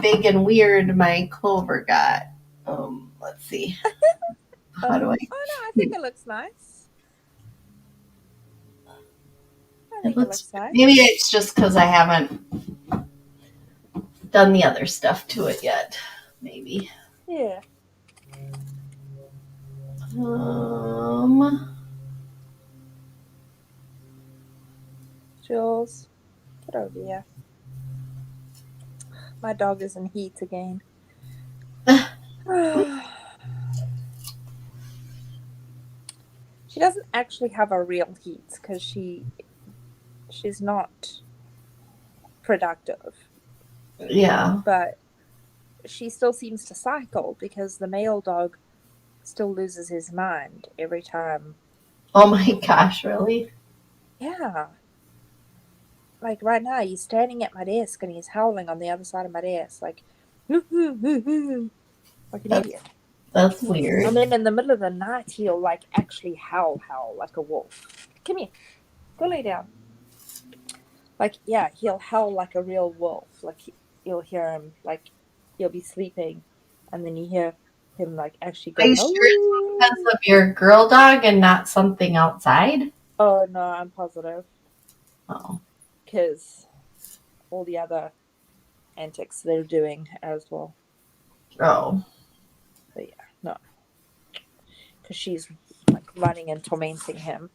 big and weird my clover got. Let's see. How do I? Oh no, I think it looks nice. I think it looks nice. Maybe it's just because I haven't done the other stuff to it yet. Maybe. Yeah. Jules, get over here. My dog is in heat again. She doesn't actually have a real heat because she's not productive. Yeah. But she still seems to cycle because the male dog still loses his mind every time. Oh my gosh, really? Yeah. Like right now, he's standing at my desk and he's howling on the other side of my desk, like an idiot. That's weird. And then in the middle of the night, he'll like actually howl like a wolf. Come here, go lay down. Like, yeah, he'll howl like a real wolf. Like you'll hear him like You'll be sleeping, and then you hear him like actually Are go, you sure it's because of your girl dog and not something outside? oh no, I'm positive, Oh. because all the other antics they're doing as well. Oh. But yeah, no, because she's like running and tormenting him.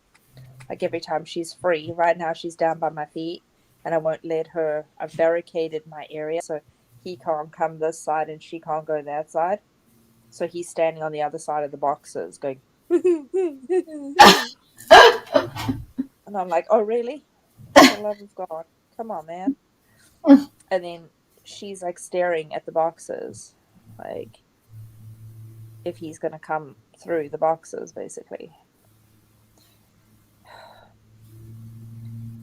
Like every time she's free. Right now she's down by my feet, and I won't let her. I've barricaded my area so he can't come this side and she can't go that side. So he's standing on the other side of the boxes going, and I'm like, oh really? For the love of God, come on, man. And then she's like staring at the boxes, like if he's gonna come through the boxes, basically.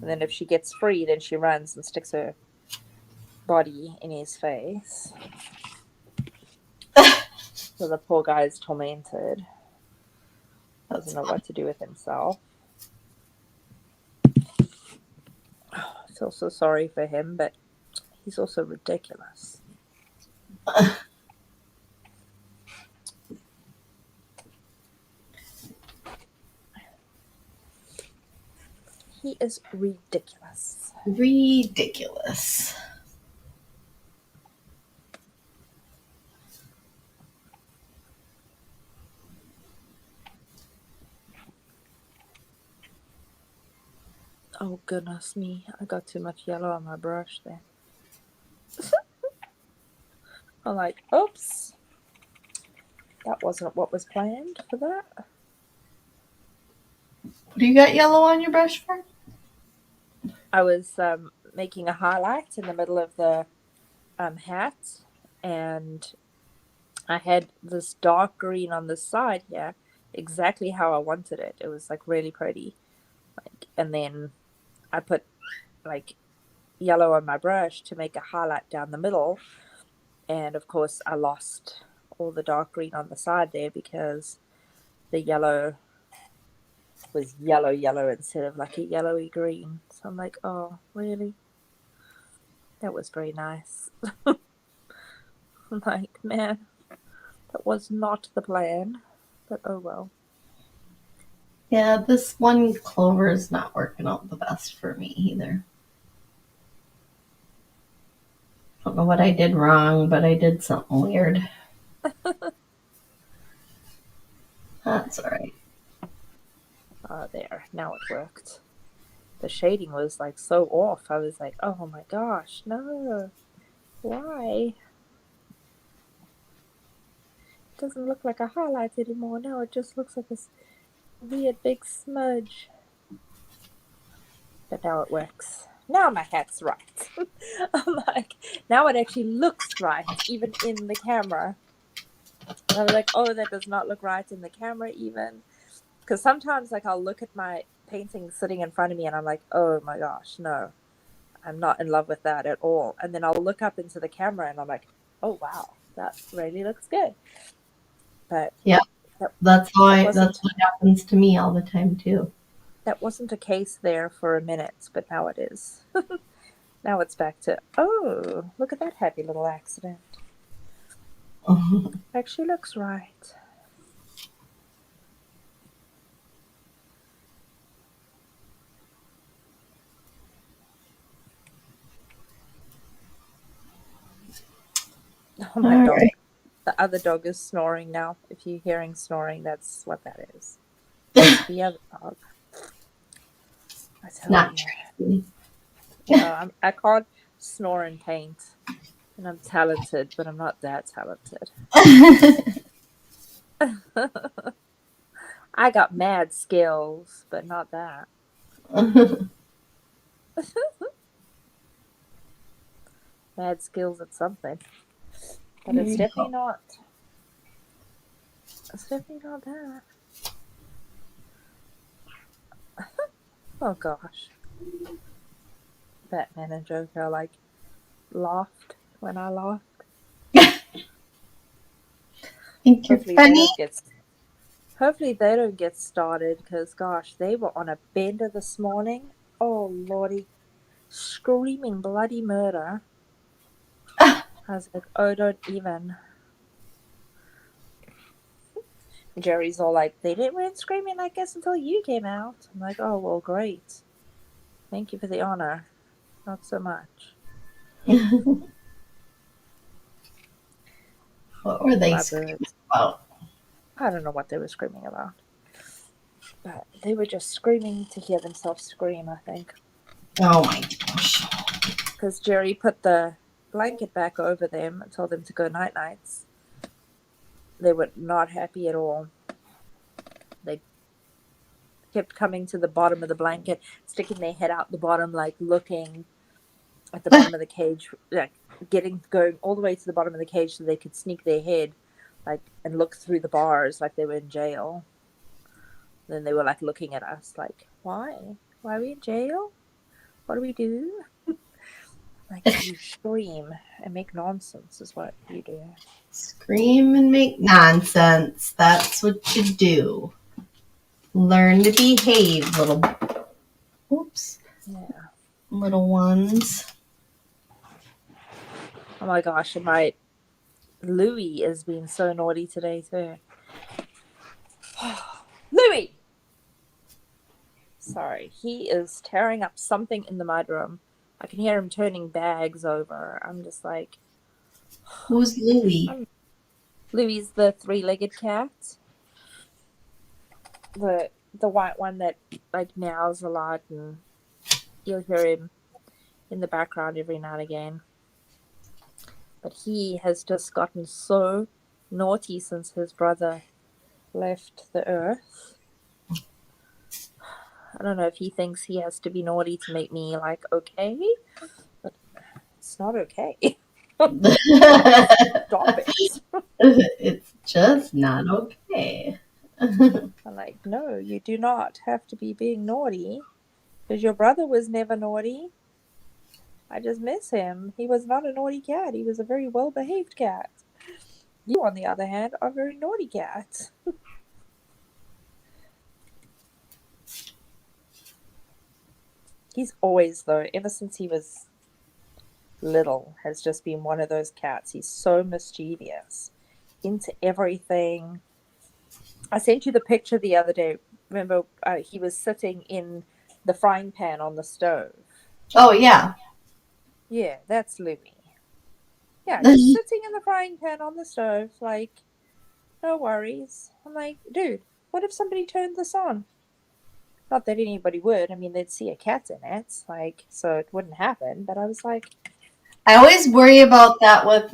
And then if she gets free, then she runs and sticks her body in his face. So the poor guy is tormented. Doesn't know what to do with himself. I feel so sorry for him, but he's also ridiculous. He is ridiculous. Ridiculous. Oh goodness me, I got too much yellow on my brush there. I'm like, oops. That wasn't what was planned for that. Do you got yellow on your brush for? I was making a highlight in the middle of the hat, and I had this dark green on the side here, exactly how I wanted it. It was like really pretty. Like, and then I put like yellow on my brush to make a highlight down the middle, and of course I lost all the dark green on the side there because the yellow was yellow instead of like a yellowy green. So I'm like, oh really? That was very nice. I'm like, man, that was not the plan, but oh well. Yeah, this one clover is not working out the best for me either. I don't know what I did wrong, but I did something weird. That's all right. There, now it worked. The shading was like so off. I was like, oh my gosh, no. Why? It doesn't look like a highlight anymore. Now it just looks like this weird big smudge. But now it works. Now my hat's right. I'm like, now it actually looks right, even in the camera. And I was like, oh, that does not look right in the camera even. Because sometimes like I'll look at my painting sitting in front of me and I'm like, oh my gosh, no. I'm not in love with that at all. And then I'll look up into the camera and I'm like, oh wow, that really looks good. But yeah, that's what happens to me all the time too. That wasn't a case there for a minute, but now it is. Now it's back to, oh, look at that happy little accident. Actually looks right. Oh my All dog. right. The other dog is snoring now. If you're hearing snoring, that's what that is. The other dog. I tell Not you. Tracy. No, I can't snore and paint. And I'm talented, but I'm not that talented. I got mad skills, but not that. Mad skills at something. But it's definitely not. It's definitely not that. Oh gosh. Batman and Joker like laughed when I laughed. Think you're funny? Hopefully they don't get started because gosh, they were on a bender this morning. Oh lordy. Screaming bloody murder. I was like, oh, don't even. Jerry's all like, they weren't screaming, I guess, until you came out. I'm like, oh, well, great. Thank you for the honor. Not so much. What were they My screaming birds. about? I don't know what they were screaming about. But they were just screaming to hear themselves scream, I think. Oh my gosh. Because Jerry put the blanket back over them and told them to go night-nights. They were not happy at all. They kept coming to the bottom of the blanket, sticking their head out the bottom, like looking at the bottom of the cage, like going all the way to the bottom of the cage so they could sneak their head, like, and look through the bars like they were in jail. Then they were like looking at us, like, why? Why are we in jail? What do we do? Like, you scream and make nonsense is what you do. Scream and make nonsense. That's what you do. Learn to behave, little. Oops. Yeah. Little ones. Oh my gosh, and my Louie is being so naughty today too. Louie! Sorry, he is tearing up something in the mudroom. I can hear him turning bags over. I'm just like... Who's Louie? Louie's the three-legged cat. The white one that like meows a lot, and you'll hear him in the background every now and again. But he has just gotten so naughty since his brother left the earth. I don't know if he thinks he has to be naughty to make me like okay, but it's not okay. Stop it. It's just not okay. I'm like, no, you do not have to be being naughty because your brother was never naughty. I just miss him. He was not a naughty cat. He was a very well-behaved cat. You, on the other hand, are a very naughty cat. He's always, though, ever since he was little, has just been one of those cats. He's so mischievous, into everything. I sent you the picture the other day. Remember, he was sitting in the frying pan on the stove. Oh, yeah. Yeah, that's Louie. Yeah, just sitting in the frying pan on the stove, like, no worries. I'm like, dude, what if somebody turned this on? Not that anybody would. I mean, they'd see a cat in it, like, so it wouldn't happen. But I was like, I always worry about that with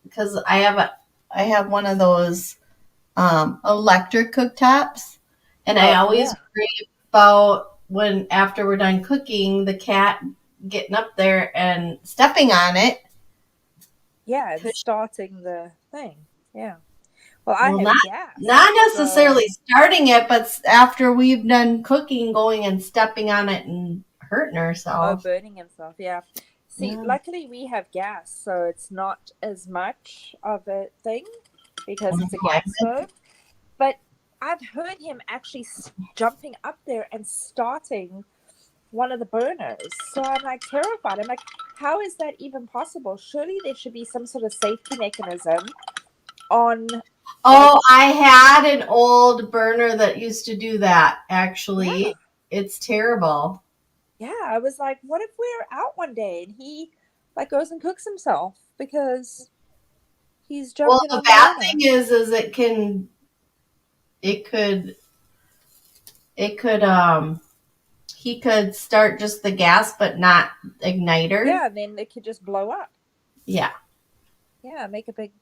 because I have one of those electric cooktops, and I always worry about when after we're done cooking, the cat getting up there and stepping on it. yeah, and starting the thing. Yeah. Well, I have gas. Not necessarily starting it, but after we've done cooking, going and stepping on it and hurting ourselves. Oh, burning himself, yeah. See, luckily we have gas, so it's not as much of a thing because it's a gas stove. But I've heard him actually jumping up there and starting one of the burners. So I'm like terrified. I'm like, how is that even possible? Surely there should be some sort of safety mechanism on... Oh, I had an old burner that used to do that, actually. Yeah. It's terrible. Yeah, I was like, what if we're out one day and he like goes and cooks himself because he's jumping on the bad burner. thing is he could start just the gas but not igniter. Yeah, then it could just blow up. Yeah. Yeah, make a big,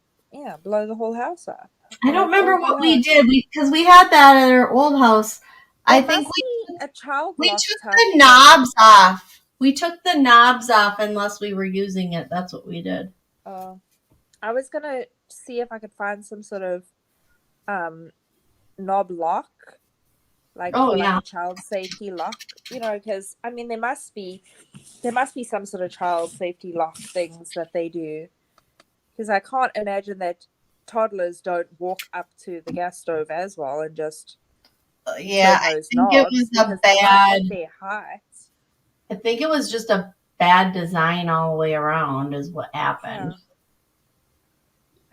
blow the whole house up. I don't remember what we did because we had that at our old house. I think we took the knobs off. We took the knobs off unless we were using it. That's what we did. I was gonna see if I could find some sort of knob lock, like a child safety lock. You know, because I mean there must be some sort of child safety lock things that they do. Because I can't imagine that toddlers don't walk up to the gas stove as well and just I think it was a bad. I think it was just a bad design all the way around is what happened. Yeah.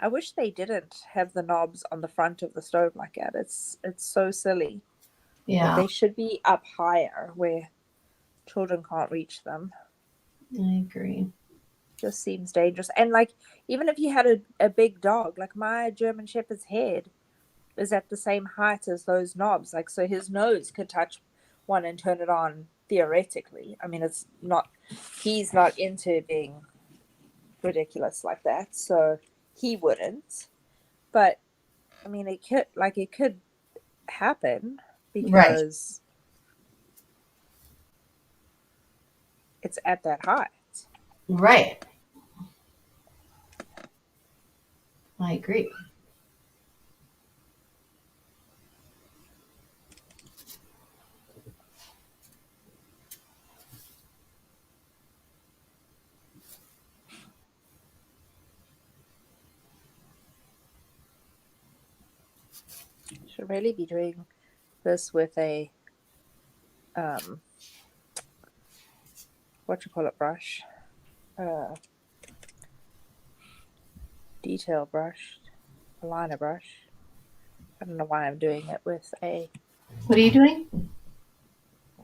I wish they didn't have the knobs on the front of the stove like that. It's so silly. Yeah, They should be up higher where children can't reach them. I agree. Just seems dangerous. And like, even if you had a big dog, like my German Shepherd's head is at the same height as those knobs. Like, so his nose could touch one and turn it on theoretically. I mean, he's not into being ridiculous like that, so he wouldn't. But I mean, it could happen because it's at that height. Right. I agree. Should really be doing this with a brush, detail brush, a liner brush. I don't know why I'm doing it with What are you doing?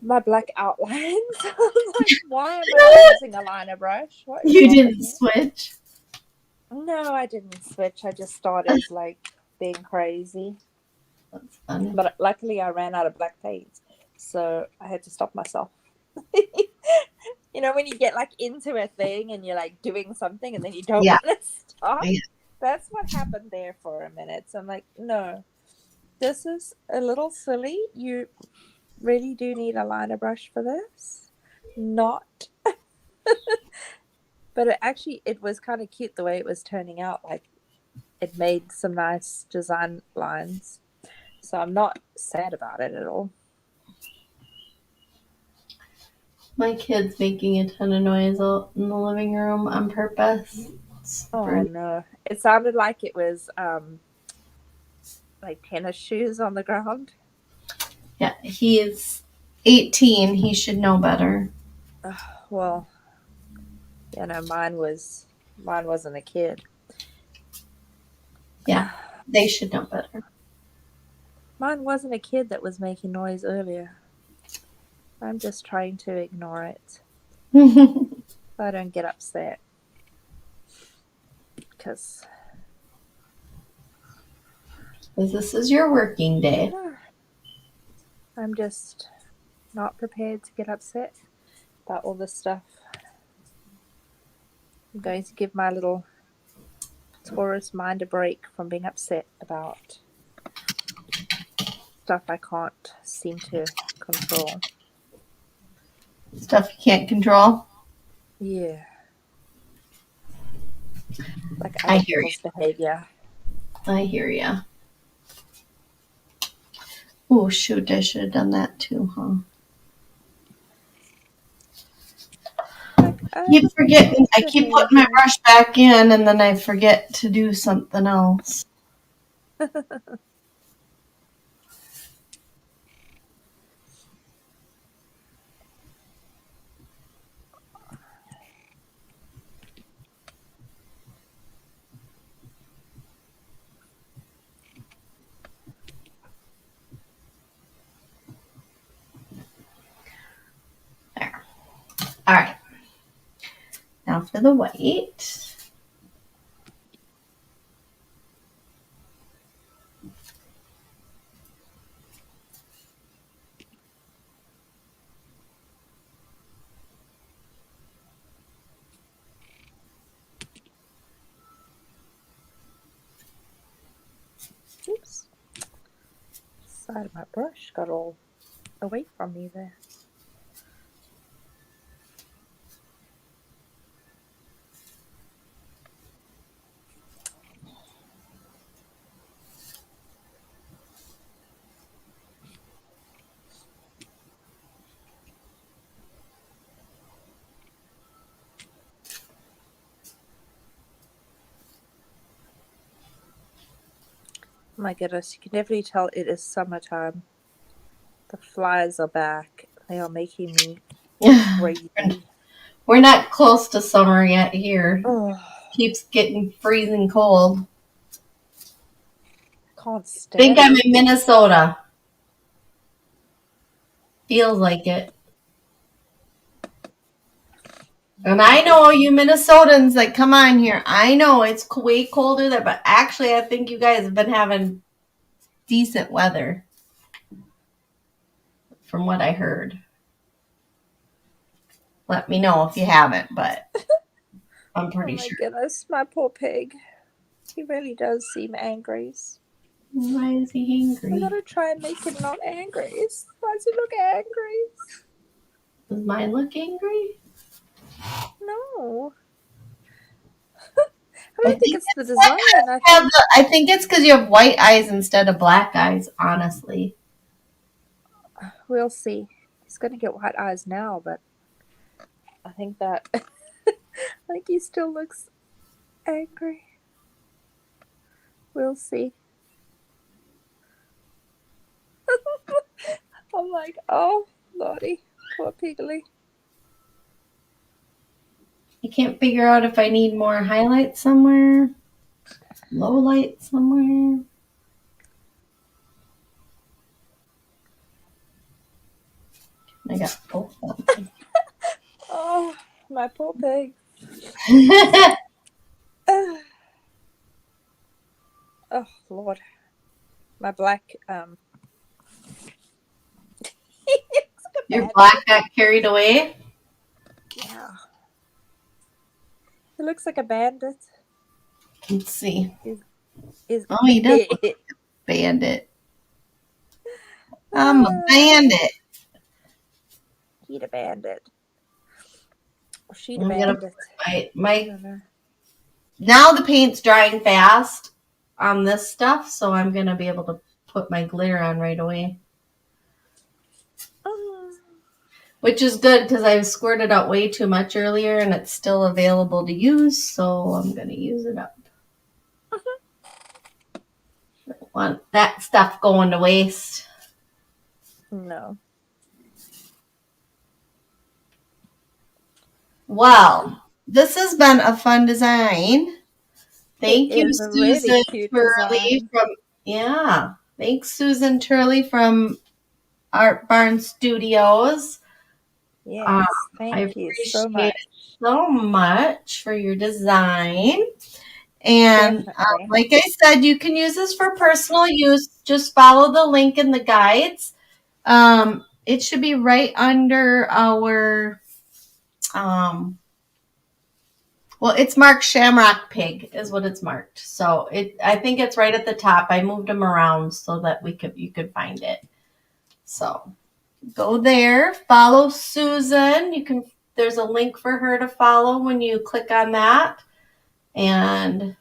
my black outlines. Like, why am I using a liner brush? What is You wrong didn't with me? switch. No, I didn't switch. I just started like being crazy. That's funny. But luckily I ran out of black paint, so I had to stop myself. You know, when you get like into a thing and you're like doing something and then you don't Yeah. want to stop? Yeah. That's what happened there for a minute. So I'm like, no, this is a little silly. You really do need a liner brush for this. Not. But it was kind of cute the way it was turning out. Like, it made some nice design lines. So I'm not sad about it at all. My kid's making a ton of noise out in the living room on purpose. Oh no. It sounded like it was like tennis shoes on the ground. Yeah, he is 18. He should know better. Well, you know, mine wasn't a kid. Yeah, they should know better. Mine wasn't a kid that was making noise earlier. I'm just trying to ignore it so I don't get upset. Because this is your working day. I'm just not prepared to get upset about all this stuff. I'm going to give my little Taurus mind a break from being upset about stuff I can't seem to control. Stuff you can't control? Yeah. Like I other hear people's behavior. I hear ya. Oh, shoot, I should have done that too, huh? Keep forgetting. I keep putting my brush back in and then I forget to do something else. There. All right. Now for the white. Oops. Side of my brush got all away from me there. Oh my goodness, you can definitely tell it is summertime. The flies are back. They are making me crazy. We're not close to summer yet here. Oh, Keeps getting freezing cold. can't stand Think it. I'm in Minnesota. Feels like it. And I know you Minnesotans that come on here. I know it's way colder there, but actually I think you guys have been having decent weather from what I heard. Let me know if you haven't, but I'm pretty sure. Oh my goodness, my poor pig. He really does seem angry. Why is he I angry? gotta try and make him not angry. Why does he look angry? Does mine look angry? No. I don't think it's the design. I think it's because you have white eyes instead of black eyes, honestly. We'll see. He's gonna get white eyes now, but I think that he still looks angry. We'll see. I'm like, oh, Lordy, poor Piggly. I can't figure out if I need more highlights somewhere, low light somewhere. I got both of them. Oh, my poor pig. Oh, Lord. My black, Your black got carried away? Yeah. He looks like a bandit. Let's see. Is Oh, he does look like a bandit. I'm a bandit. He the bandit. Or she the I'm gonna bandit. Now the paint's drying fast on this stuff, so I'm going to be able to put my glitter on right away. Which is good because I squirted out way too much earlier and it's still available to use, so I'm going to use it up. Don't want that stuff going to waste. No. Well, this has been a fun design. Thank you, Susan Turley Thanks, Susan Turley from Art Barn Studios. Yes, thank you so much. So much for your design. And like I said, you can use this for personal use. Just follow the link in the guides. It should be right under our, it's marked Shamrock Pig is what it's marked. So I think it's right at the top. I moved them around so that you could find it. So go there, follow Susan. There's a link for her to follow when you click on that, and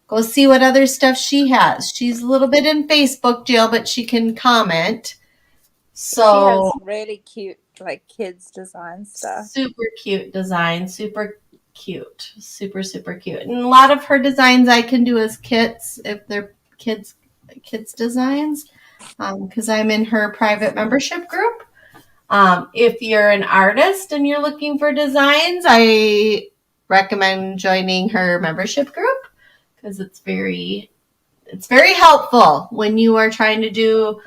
go see what other stuff she has. She's a little bit in Facebook jail, but she can comment. So she has really cute, kids design stuff. Super cute design, super cute, super cute. And a lot of her designs I can do as kits if they're kids designs, because I'm in her private membership group. If you're an artist and you're looking for designs, I recommend joining her membership group because it's very helpful when you are trying to do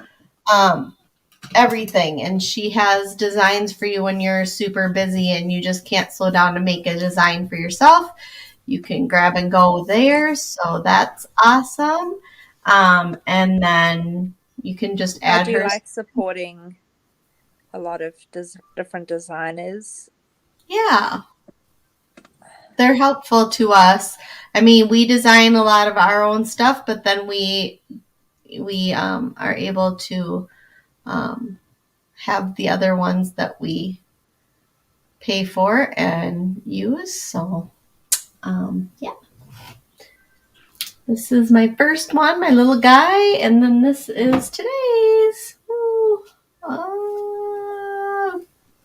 everything. And she has designs for you when you're super busy and you just can't slow down to make a design for yourself. You can grab and go there. So that's awesome. And then you can just add her. I do like supporting a lot of different designers. Yeah. They're helpful to us. I mean, we design a lot of our own stuff, but then we are able to have the other ones that we pay for and use. So, yeah. This is my first one, my little guy, and then this is today's.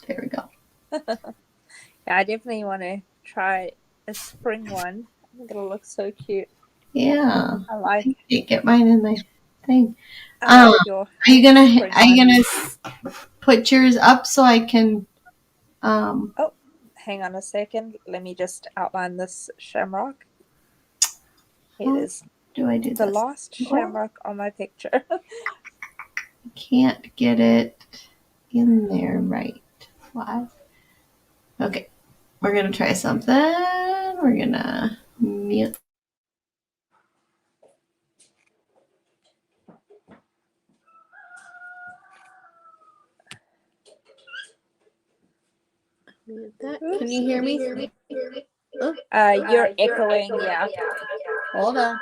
There we go. Yeah, I definitely want to try a spring one. I think it'll look so cute. Yeah, I can't get mine in my thing. Are you gonna put yours up so I can? Oh, hang on a second. Let me just outline this shamrock. It How is do I do the this? last shamrock on my picture. Can't get it in there right. Why? Okay, we're gonna try something. We're gonna mute. Mute that. Oops. Can you hear me? Oh, You're echoing, yeah. hold on.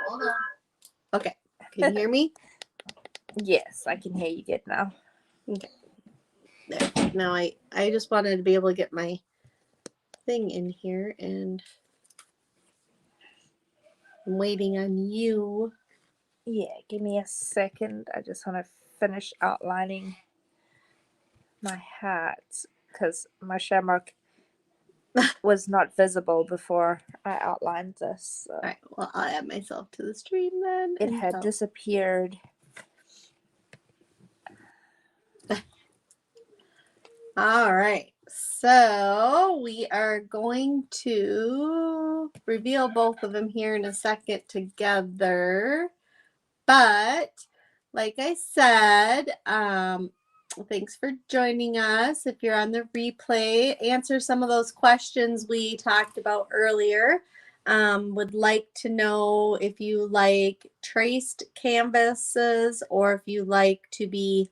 Okay, can you hear me? Yes, I can hear you good now. Okay. There. Now I just wanted to be able to get my thing in here, and I'm waiting on you. Yeah, give me a second. I just want to finish outlining my hat because my shamrock was not visible before I outlined this. So All right. Well, I'll add myself to the stream then. it had disappeared. All right. So we are going to reveal both of them here in a second together. But like I said, thanks for joining us. If you're on the replay, answer some of those questions we talked about earlier. Would like to know if you like traced canvases or if you like to be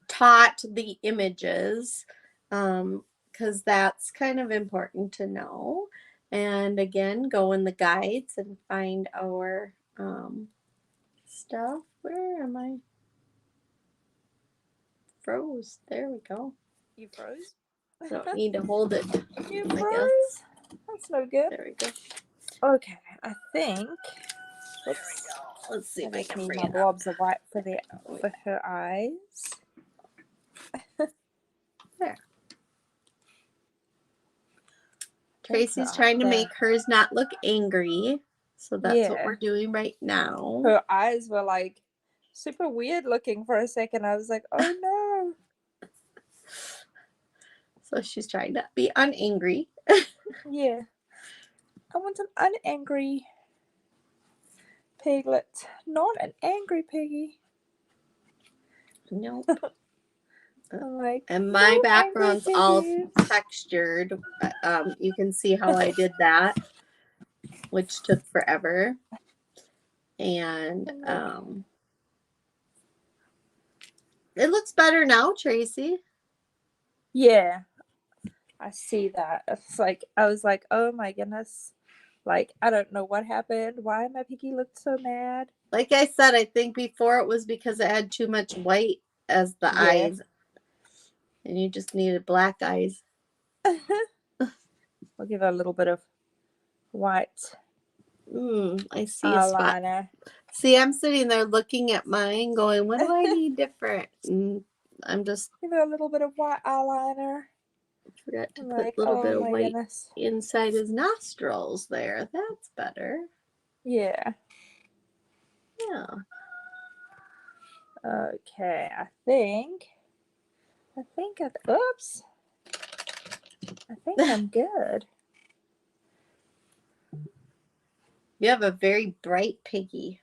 taught the images, because that's kind of important to know. And again, go in the guides and find our stuff. Where am I? Froze. There we go. You froze? Don't need to hold it. You I froze? guess. That's no good. There we go. Okay, I think. Let's see if I I just can need bring my it up. blobs of white for her eyes. There. Tracy's trying to make hers not look angry. So that's what we're doing right now. Her eyes were like super weird looking for a second. I was like, oh no. So she's trying to be unangry. Yeah. I want an unangry piglet, not an angry piggy. Nope. I'm like, And my no background's angry all piggies. textured. You can see how I did that, which took forever. And it looks better now, Tracy. Yeah, I see that. It's like, I was like, oh my goodness. Like, I don't know what happened. Why my piggy looked so mad? Like I said, I think before it was because it had too much white as the eyes. And you just needed black eyes. I'll give her a little bit of white I see a spot. eyeliner. See, I'm sitting there looking at mine going, what do I need different? And I'm just... Give her a little bit of white eyeliner. Forgot to I'm put like, a little oh bit of my white goodness. inside his nostrils there. That's better. Yeah. Yeah. Okay, I think oops. I think I'm good. You have a very bright piggy.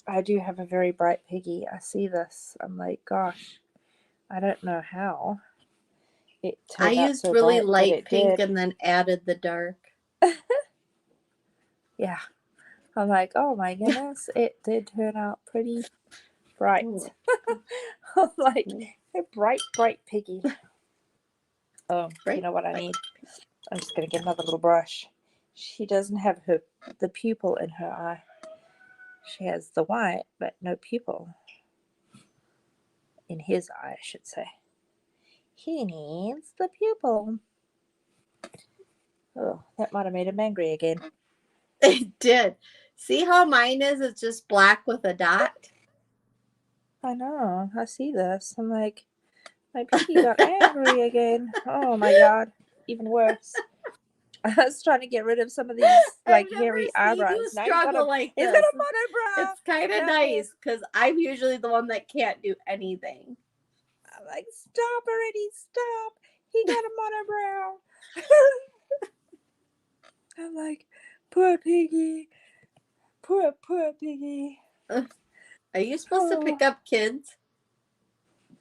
I do have a very bright piggy. I see this. I'm like, gosh, I don't know how it I turned out used so really bright, light but it pink did. and then added the dark. Yeah. I'm like, oh my goodness, it did turn out pretty bright. I'm like, a bright piggy. Oh, you know what I need? I'm just gonna get another little brush. She doesn't have the pupil in her eye. She has the white, but no pupil in his eye, I should say. He needs the pupil. Oh, that might have made him angry again. It did. See how mine is? It's just black with a dot. I know. I see this. I'm like, my piggy got angry again. Oh my god. Even worse. I was trying to get rid of some of these like hairy eyebrows. You struggle like this. He's got a monobrow. It's kind of nice because I'm usually the one that can't do anything. I'm like, stop already, stop. He got a monobrow. I'm like, poor piggy. Poor piggy. Are you supposed to pick up kids?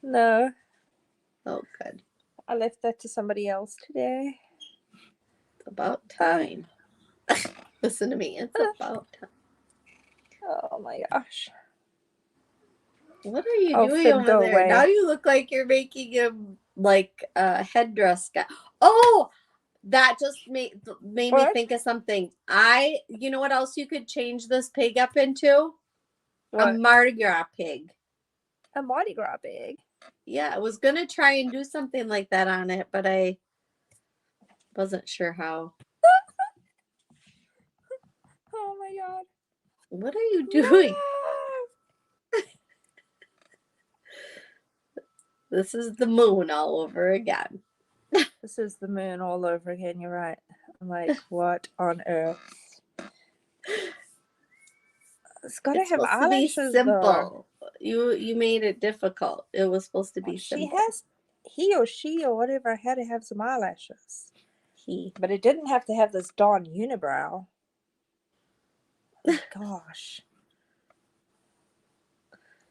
No, Oh, good. I left that to somebody else today. It's about time. Listen to me. It's about time. Oh my gosh. What are you Oh, doing Finn, over go there? away. Now you look like you're making a headdress guy. Oh, that just made me What? think of something. You know what else you could change this pig up into? A What? Mardi Gras pig. A Mardi Gras pig. Yeah, I was gonna try and do something like that on it, but I wasn't sure how. Oh my god. What are you doing? No! This is the moon all over again. This is the moon all over again. You're right. I'm like, what on earth? It's got to have supposed eyelashes, to be simple. though. You made it difficult. It was supposed to be simple. He or she or whatever had to have some eyelashes. He. But it didn't have to have this darn unibrow. Oh, gosh.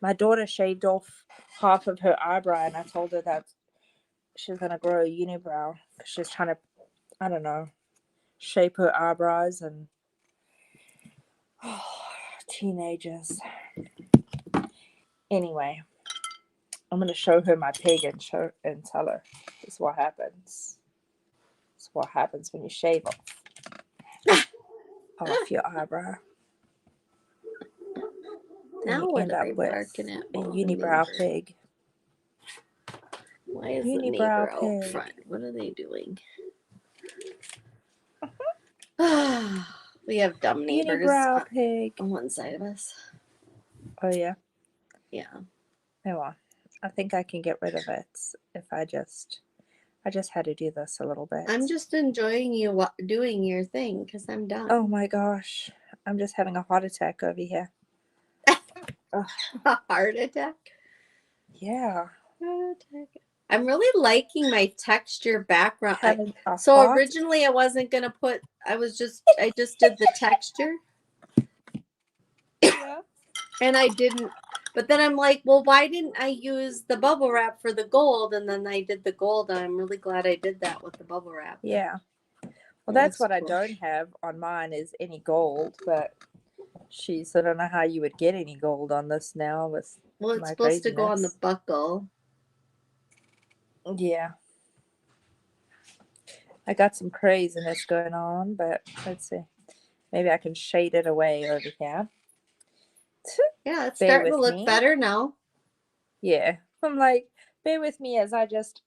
My daughter shaved off half of her eyebrow, and I told her that she's going to grow a unibrow because she's trying to, I don't know, shape her eyebrows and teenagers. Anyway, I'm going to show her my pig and tell her this is what happens. This is what happens when you shave off your eyebrow. Now you what end are up they with barking at a me? unibrow pig. Why is the Unibrow neighbor out pig. front? What are they doing? We have dumb neighbors Unibrow pig. on one side of us. Oh yeah. Yeah. Oh well. I think I can get rid of it if I just had to do this a little bit. I'm just enjoying you doing your thing because I'm done. Oh my gosh. I'm just having a heart attack over here. A heart attack? Yeah. Heart attack. I'm really liking my texture background. So originally I wasn't gonna put. I just did the texture. Yeah. And I didn't. But then I'm like, well, why didn't I use the bubble wrap for the gold? And then I did the gold, and I'm really glad I did that with the bubble wrap. Yeah. Well, that's what cool. I don't have on mine is any gold, but I don't know how you would get any gold on this now with Well, it's supposed to go on the buckle. Yeah. I got some craziness going on, but let's see. Maybe I can shade it away over here. Yeah, it's starting to look better now. Yeah. I'm like, bear with me as I just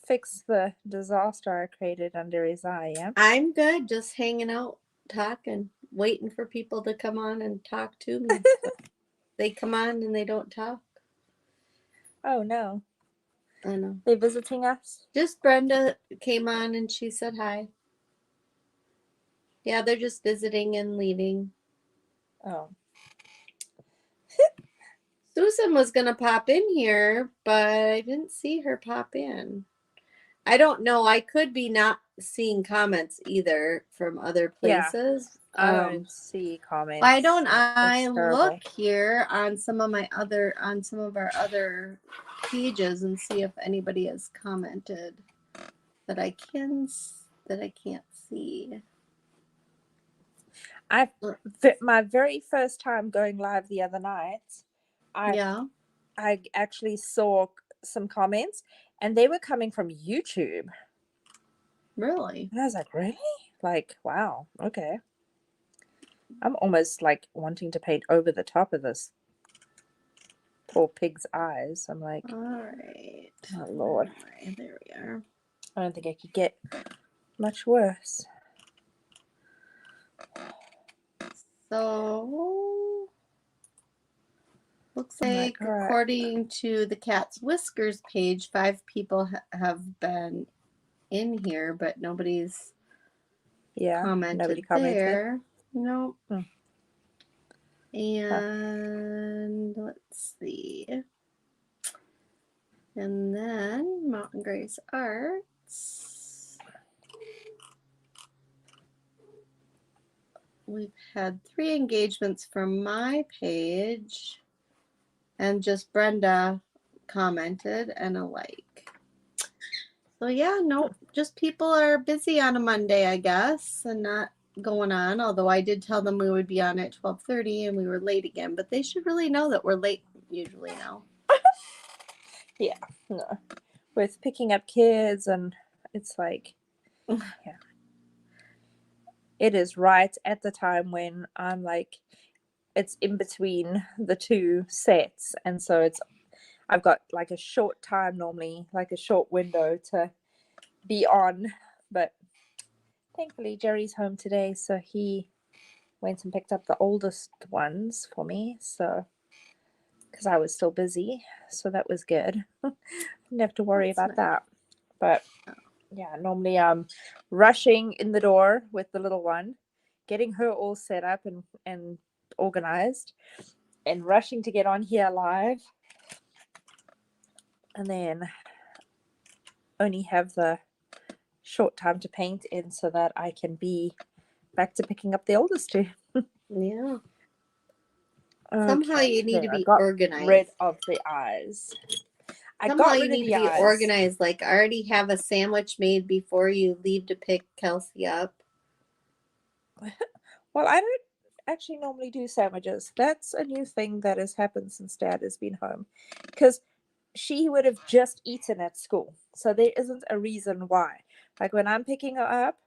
fix the disaster I created under his eye, yeah? I'm good, just hanging out, talking, waiting for people to come on and talk to me. They come on and they don't talk. Oh, no. I know. They visiting us? Just Brenda came on and she said hi. Yeah, they're just visiting and leaving. Oh. Susan was going to pop in here, but I didn't see her pop in. I don't know. I could be not seeing comments either from other places. Yeah, I don't see comments. Why don't I look here on some of our other pages and see if anybody has commented that I can't see. My very first time going live the other night, I actually saw some comments and they were coming from YouTube. Really? And I was like, really? Like, wow, okay. I'm almost like wanting to paint over the top of this poor pig's eyes. I'm like, all right. Oh Lord. Right, there we are. I don't think I could get much worse. So looks like according to the Cat's Whiskers page, 5 people have been in here, but nobody's commented there. Nope. And let's see. And then Mountain Grace Arts. We've had 3 engagements from my page, and just Brenda commented and a like. So yeah, no, just people are busy on a Monday, I guess, and not going on. Although I did tell them we would be on at 12:30 and we were late again, but they should really know that we're late usually now. Yeah, no. With picking up kids, and it's like, yeah. It is right at the time when I'm like, it's in between the 2 sets. And so I've got like a short time normally, like a short window to be on. But thankfully, Jerry's home today. So he went and picked up the oldest ones for me. So, because I was still busy. So that was good. Didn't have to worry about that. But yeah, normally I'm rushing in the door with the little one, getting her all set up and organized, and rushing to get on here live, and then only have the short time to paint in so that I can be back to picking up the oldest 2. Yeah. Okay, Somehow you need to be got organized. rid of the eyes. Somehow you need to be organized. Like already have a sandwich made before you leave to pick Kelsey up. Well, I don't actually normally do sandwiches. That's a new thing that has happened since Dad has been home, because she would have just eaten at school. So there isn't a reason why. Like when I'm picking her up,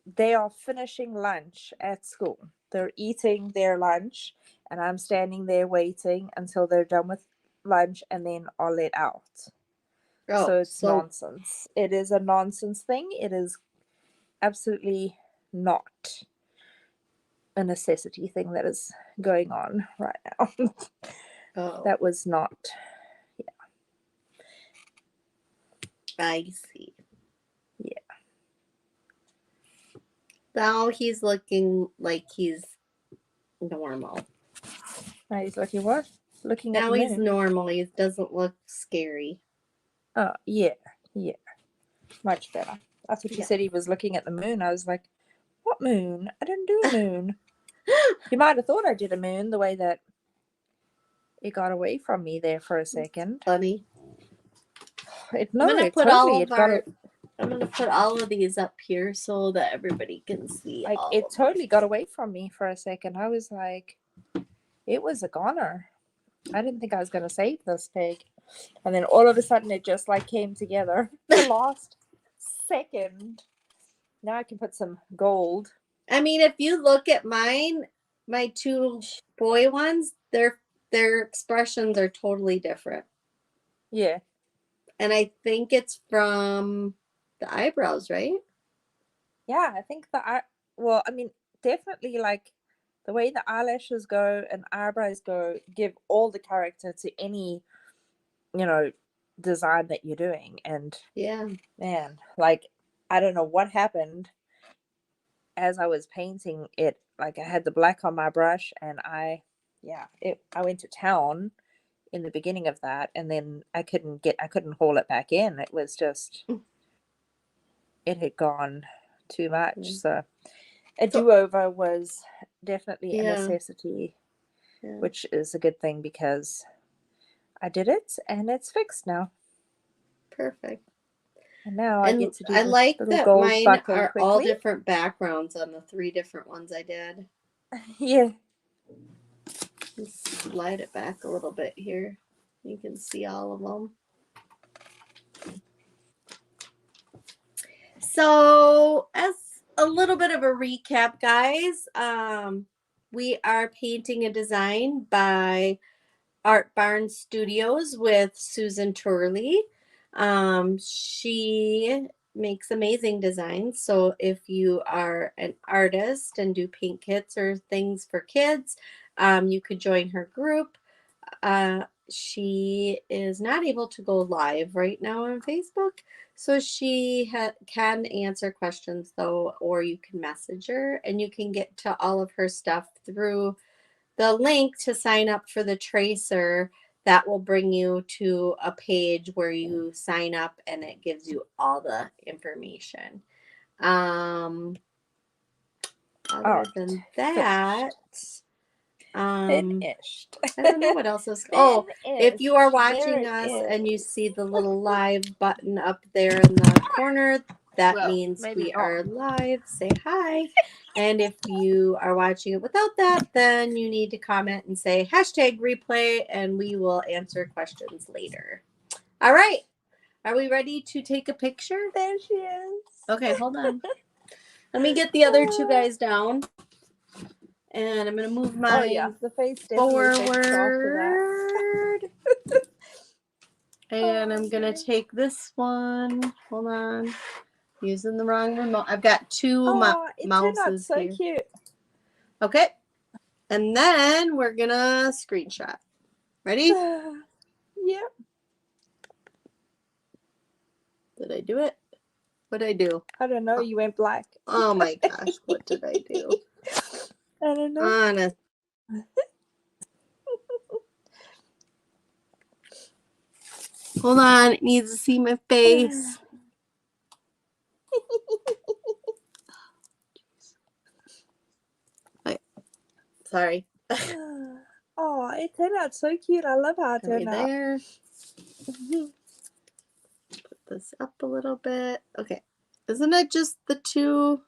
they are finishing lunch at school. They're eating their lunch, and I'm standing there waiting until they're done with lunch, and then are let out. Oh, so it's nonsense. It is a nonsense thing. It is absolutely not a necessity thing that is going on right now. Oh, That was not. Yeah. I see. Yeah. Now he's looking like he's normal. Now he's looking what? Looking at Now the he's moon. normal. He doesn't look scary. Oh, yeah. Yeah. Much better. I thought you said he was looking at the moon. I was like, what moon? I didn't do a moon. You might have thought I did a moon the way that it got away from me there for a second. Funny. I'm gonna put all of these up here so that everybody can see. Like it totally got away from me for a second. I was like, it was a goner. I didn't think I was gonna save this pig, and then all of a sudden it just like came together the last second. Now I can put some gold. I mean, if you look at mine, my 2 boy ones, their expressions are totally different. Yeah. And I think it's from the eyebrows, right? Yeah, I think well, I mean, definitely like the way the eyelashes go and eyebrows go give all the character to any, design that you're doing. And yeah, man, like I don't know what happened as I was painting it. Like I had the black on my brush, and I went to town in the beginning of that, and then I couldn't haul it back in. It was just it had gone too much. So a do-over was definitely a necessity, which is a good thing because I did it and it's fixed now. Perfect. And now I get to do I like that mine are quickly. all different backgrounds on the 3 different ones I did. Yeah. Just slide it back a little bit here. You can see all of them. So as a little bit of a recap, guys, we are painting a design by Art Barn Studios with Susan Turley. She makes amazing designs. So if you are an artist and do paint kits or things for kids, you could join her group. She is not able to go live right now on Facebook, so she can answer questions though, or you can message her, and you can get to all of her stuff through the link to sign up for the tracer that will bring you to a page where you sign up and it gives you all the information. Other than that, Finished. I don't know what else is. Oh, if you are watching There us it and you is. see the little live button up there in the corner, that Well, means maybe we not. are live. Say hi. And if you are watching it without that, then you need to comment and say hashtag replay, and we will answer questions later. All right. Are we ready to take a picture? There she is. Okay, hold on. Let me get the other two guys down. And I'm going to move mine the face definitely fixed after forward. And I'm going to take this one. Hold on. Using the wrong remote. I've got two it turned out mouses so here. cute. Okay. And then we're going to screenshot. Ready? Yep. Did I do it? What did I do? I don't know. You went black. Oh my gosh. What did I do? I don't know. Honest. Hold on. It needs to see my face. Sorry. Oh, it turned out so cute. I love how it Right turned out. there. Put this up a little bit. Okay. Isn't it just the two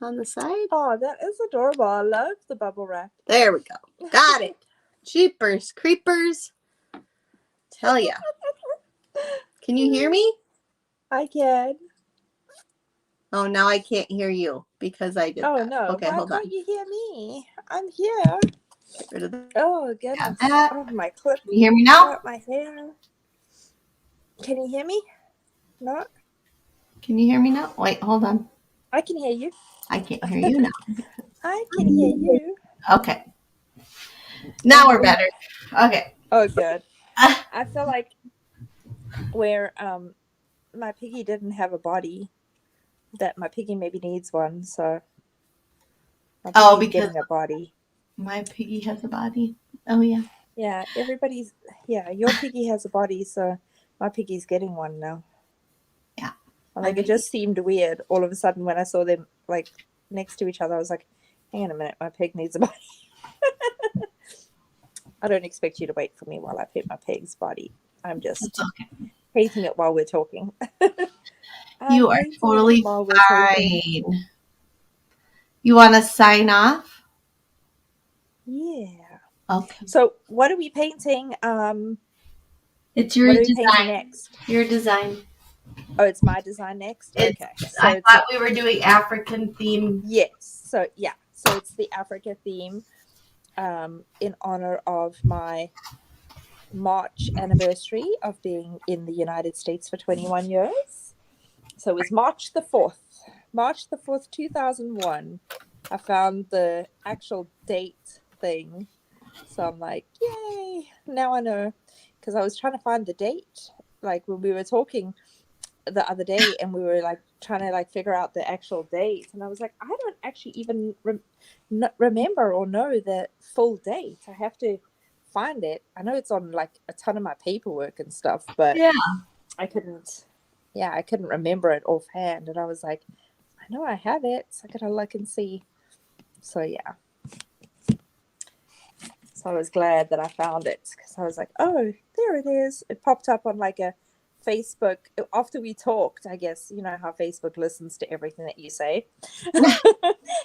on the side? Oh, that is adorable. I love the bubble wrap. There we go. Got it. Jeepers creepers. Tell ya. Can you hear me? I can. Oh, now I can't hear you because I did that. No. Okay, Why hold on. can't you hear me? I'm here. Get rid of that. Oh, goodness. that. Oh, my clip. Can you hear me now? Got my hair. Can you hear me? No? Can you hear me now? Wait, hold on. I can hear you. I can't hear you now. I can hear you. Okay. Now we're better. Okay. Oh, good. I feel like where my piggy didn't have a body, that my piggy maybe needs one, so my piggy's because getting a body. my piggy has a body. Oh, yeah. Yeah, your piggy has a body, so my piggy's getting one now. Yeah. Like, it just seemed weird all of a sudden when I saw them, like, next to each other. I was like, hang on a minute, my pig needs a body. I don't expect you to wait for me while I pet my pig's body. I'm just painting it while we're talking. You are totally fine. You want to sign off? Yeah. Okay. So what are we painting? It's your what are we design. painting next? Your design. Oh, it's my design next? Okay. So I thought we were doing African theme. Yes. So, yeah. So it's the Africa theme in honor of my March anniversary of being in the United States for 21 years. So it was March the 4th, 2001. I found the actual date thing. So I'm like, yay, now I know. Because I was trying to find the date, like when we were talking the other day, and we were like trying to like figure out the actual date. And I was like, I don't actually even remember or know the full date. I have to find it. I know it's on like a ton of my paperwork and stuff, but yeah, I couldn't remember it offhand. And I was like, I know I have it, so I gotta look and see. So yeah. So I was glad that I found it, because I was like, oh, there it is. It popped up on like a Facebook after we talked. I guess you know how Facebook listens to everything that you say.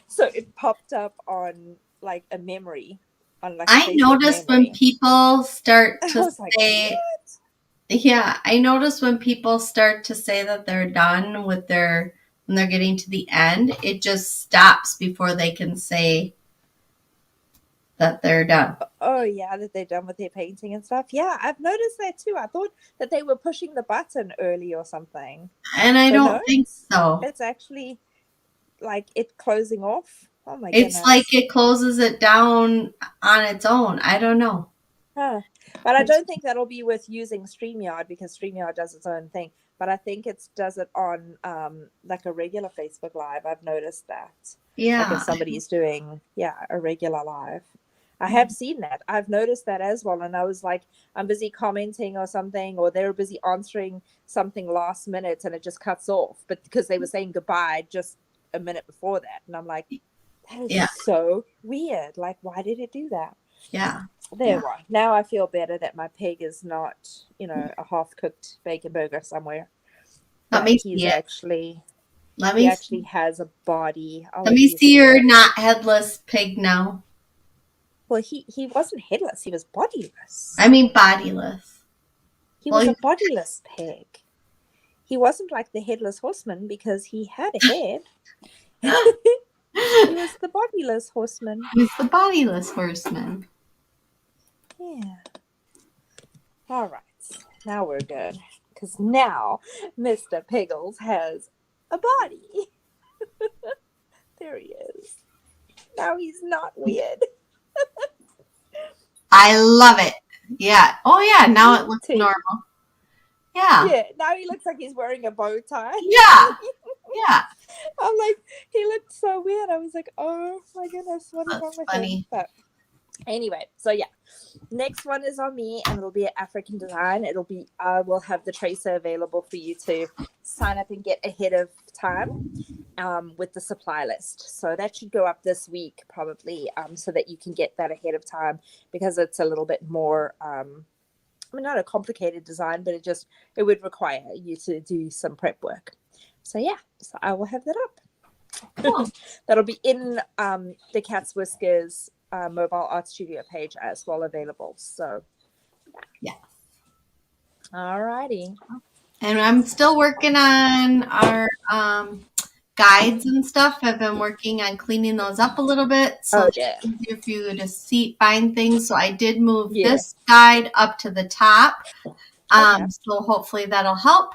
So it popped up on like a memory. On like I noticed when people start to say, what? Yeah, I noticed when people start to say that they're done with when they're getting to the end, it just stops before they can say that they're done. Oh yeah, that they're done with their painting and stuff. Yeah, I've noticed that too. I thought that they were pushing the button early or something. And I don't think so. It's actually like it closing off. Oh my goodness. It's like it closes it down on its own. I don't know. Huh. But I don't think that'll be with using StreamYard, because StreamYard does its own thing. But I think it does it on like a regular Facebook Live. I've noticed that. Yeah. Like if somebody's doing a regular live. I have seen that. I've noticed that as well. And I was like, I'm busy commenting or something, or they're busy answering something last minute and it just cuts off. But because they were saying goodbye just a minute before that. And I'm like, that is Yeah. so weird. Like, why did it do that? Yeah. There we are. Now I feel better that my pig is not, a half-cooked bacon burger somewhere. Let But me he's see it. actually, Let he me actually has a body. I'll let let me you see your it. not headless pig now. Well, he wasn't headless. He was bodiless. I mean bodiless. He Well, was a bodiless pig. He wasn't like the headless horseman because he had a head. He was the bodiless horseman. he's the bodiless horseman. Yeah. All right. Now we're good. Because now Mr. Piggles has a body. There he is. Now he's not weird. I love it. Yeah. Oh yeah. Now Me it looks too. normal. Yeah. Yeah, now he looks like he's wearing a bow tie. Yeah. Yeah. I'm like, he looked so weird. I was like, oh my goodness, what is That's wrong with funny. him? But anyway, so yeah. Next one is on me and it'll be an African design. I will have the tracer available for you to sign up and get ahead of time with the supply list. So that should go up this week probably so that you can get that ahead of time because it's a little bit more, not a complicated design, but it would require you to do some prep work. So yeah, so I will have that up. Cool. That'll be in the Cat's Whiskers mobile art studio page as well available. So Yeah. All righty. And I'm still working on our guides and stuff. I've been working on cleaning those up a little bit so yeah. it's easier for you to find things. So I did move Yeah. this guide up to the top. Okay. So hopefully that'll help.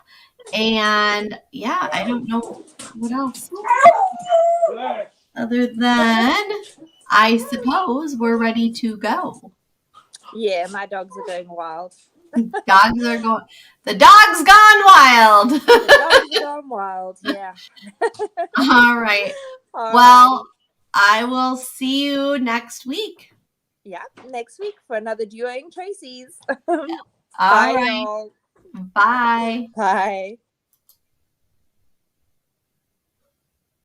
And yeah, I don't know what else. Other than, I suppose we're ready to go. Yeah, my dogs are going wild. The dog's gone wild. The dogs are going wild, yeah. All right. All Well, righty. I will see you next week. Yeah, next week for another Duo'ing Tracy's. All Bye, right. y'all. Bye. Bye.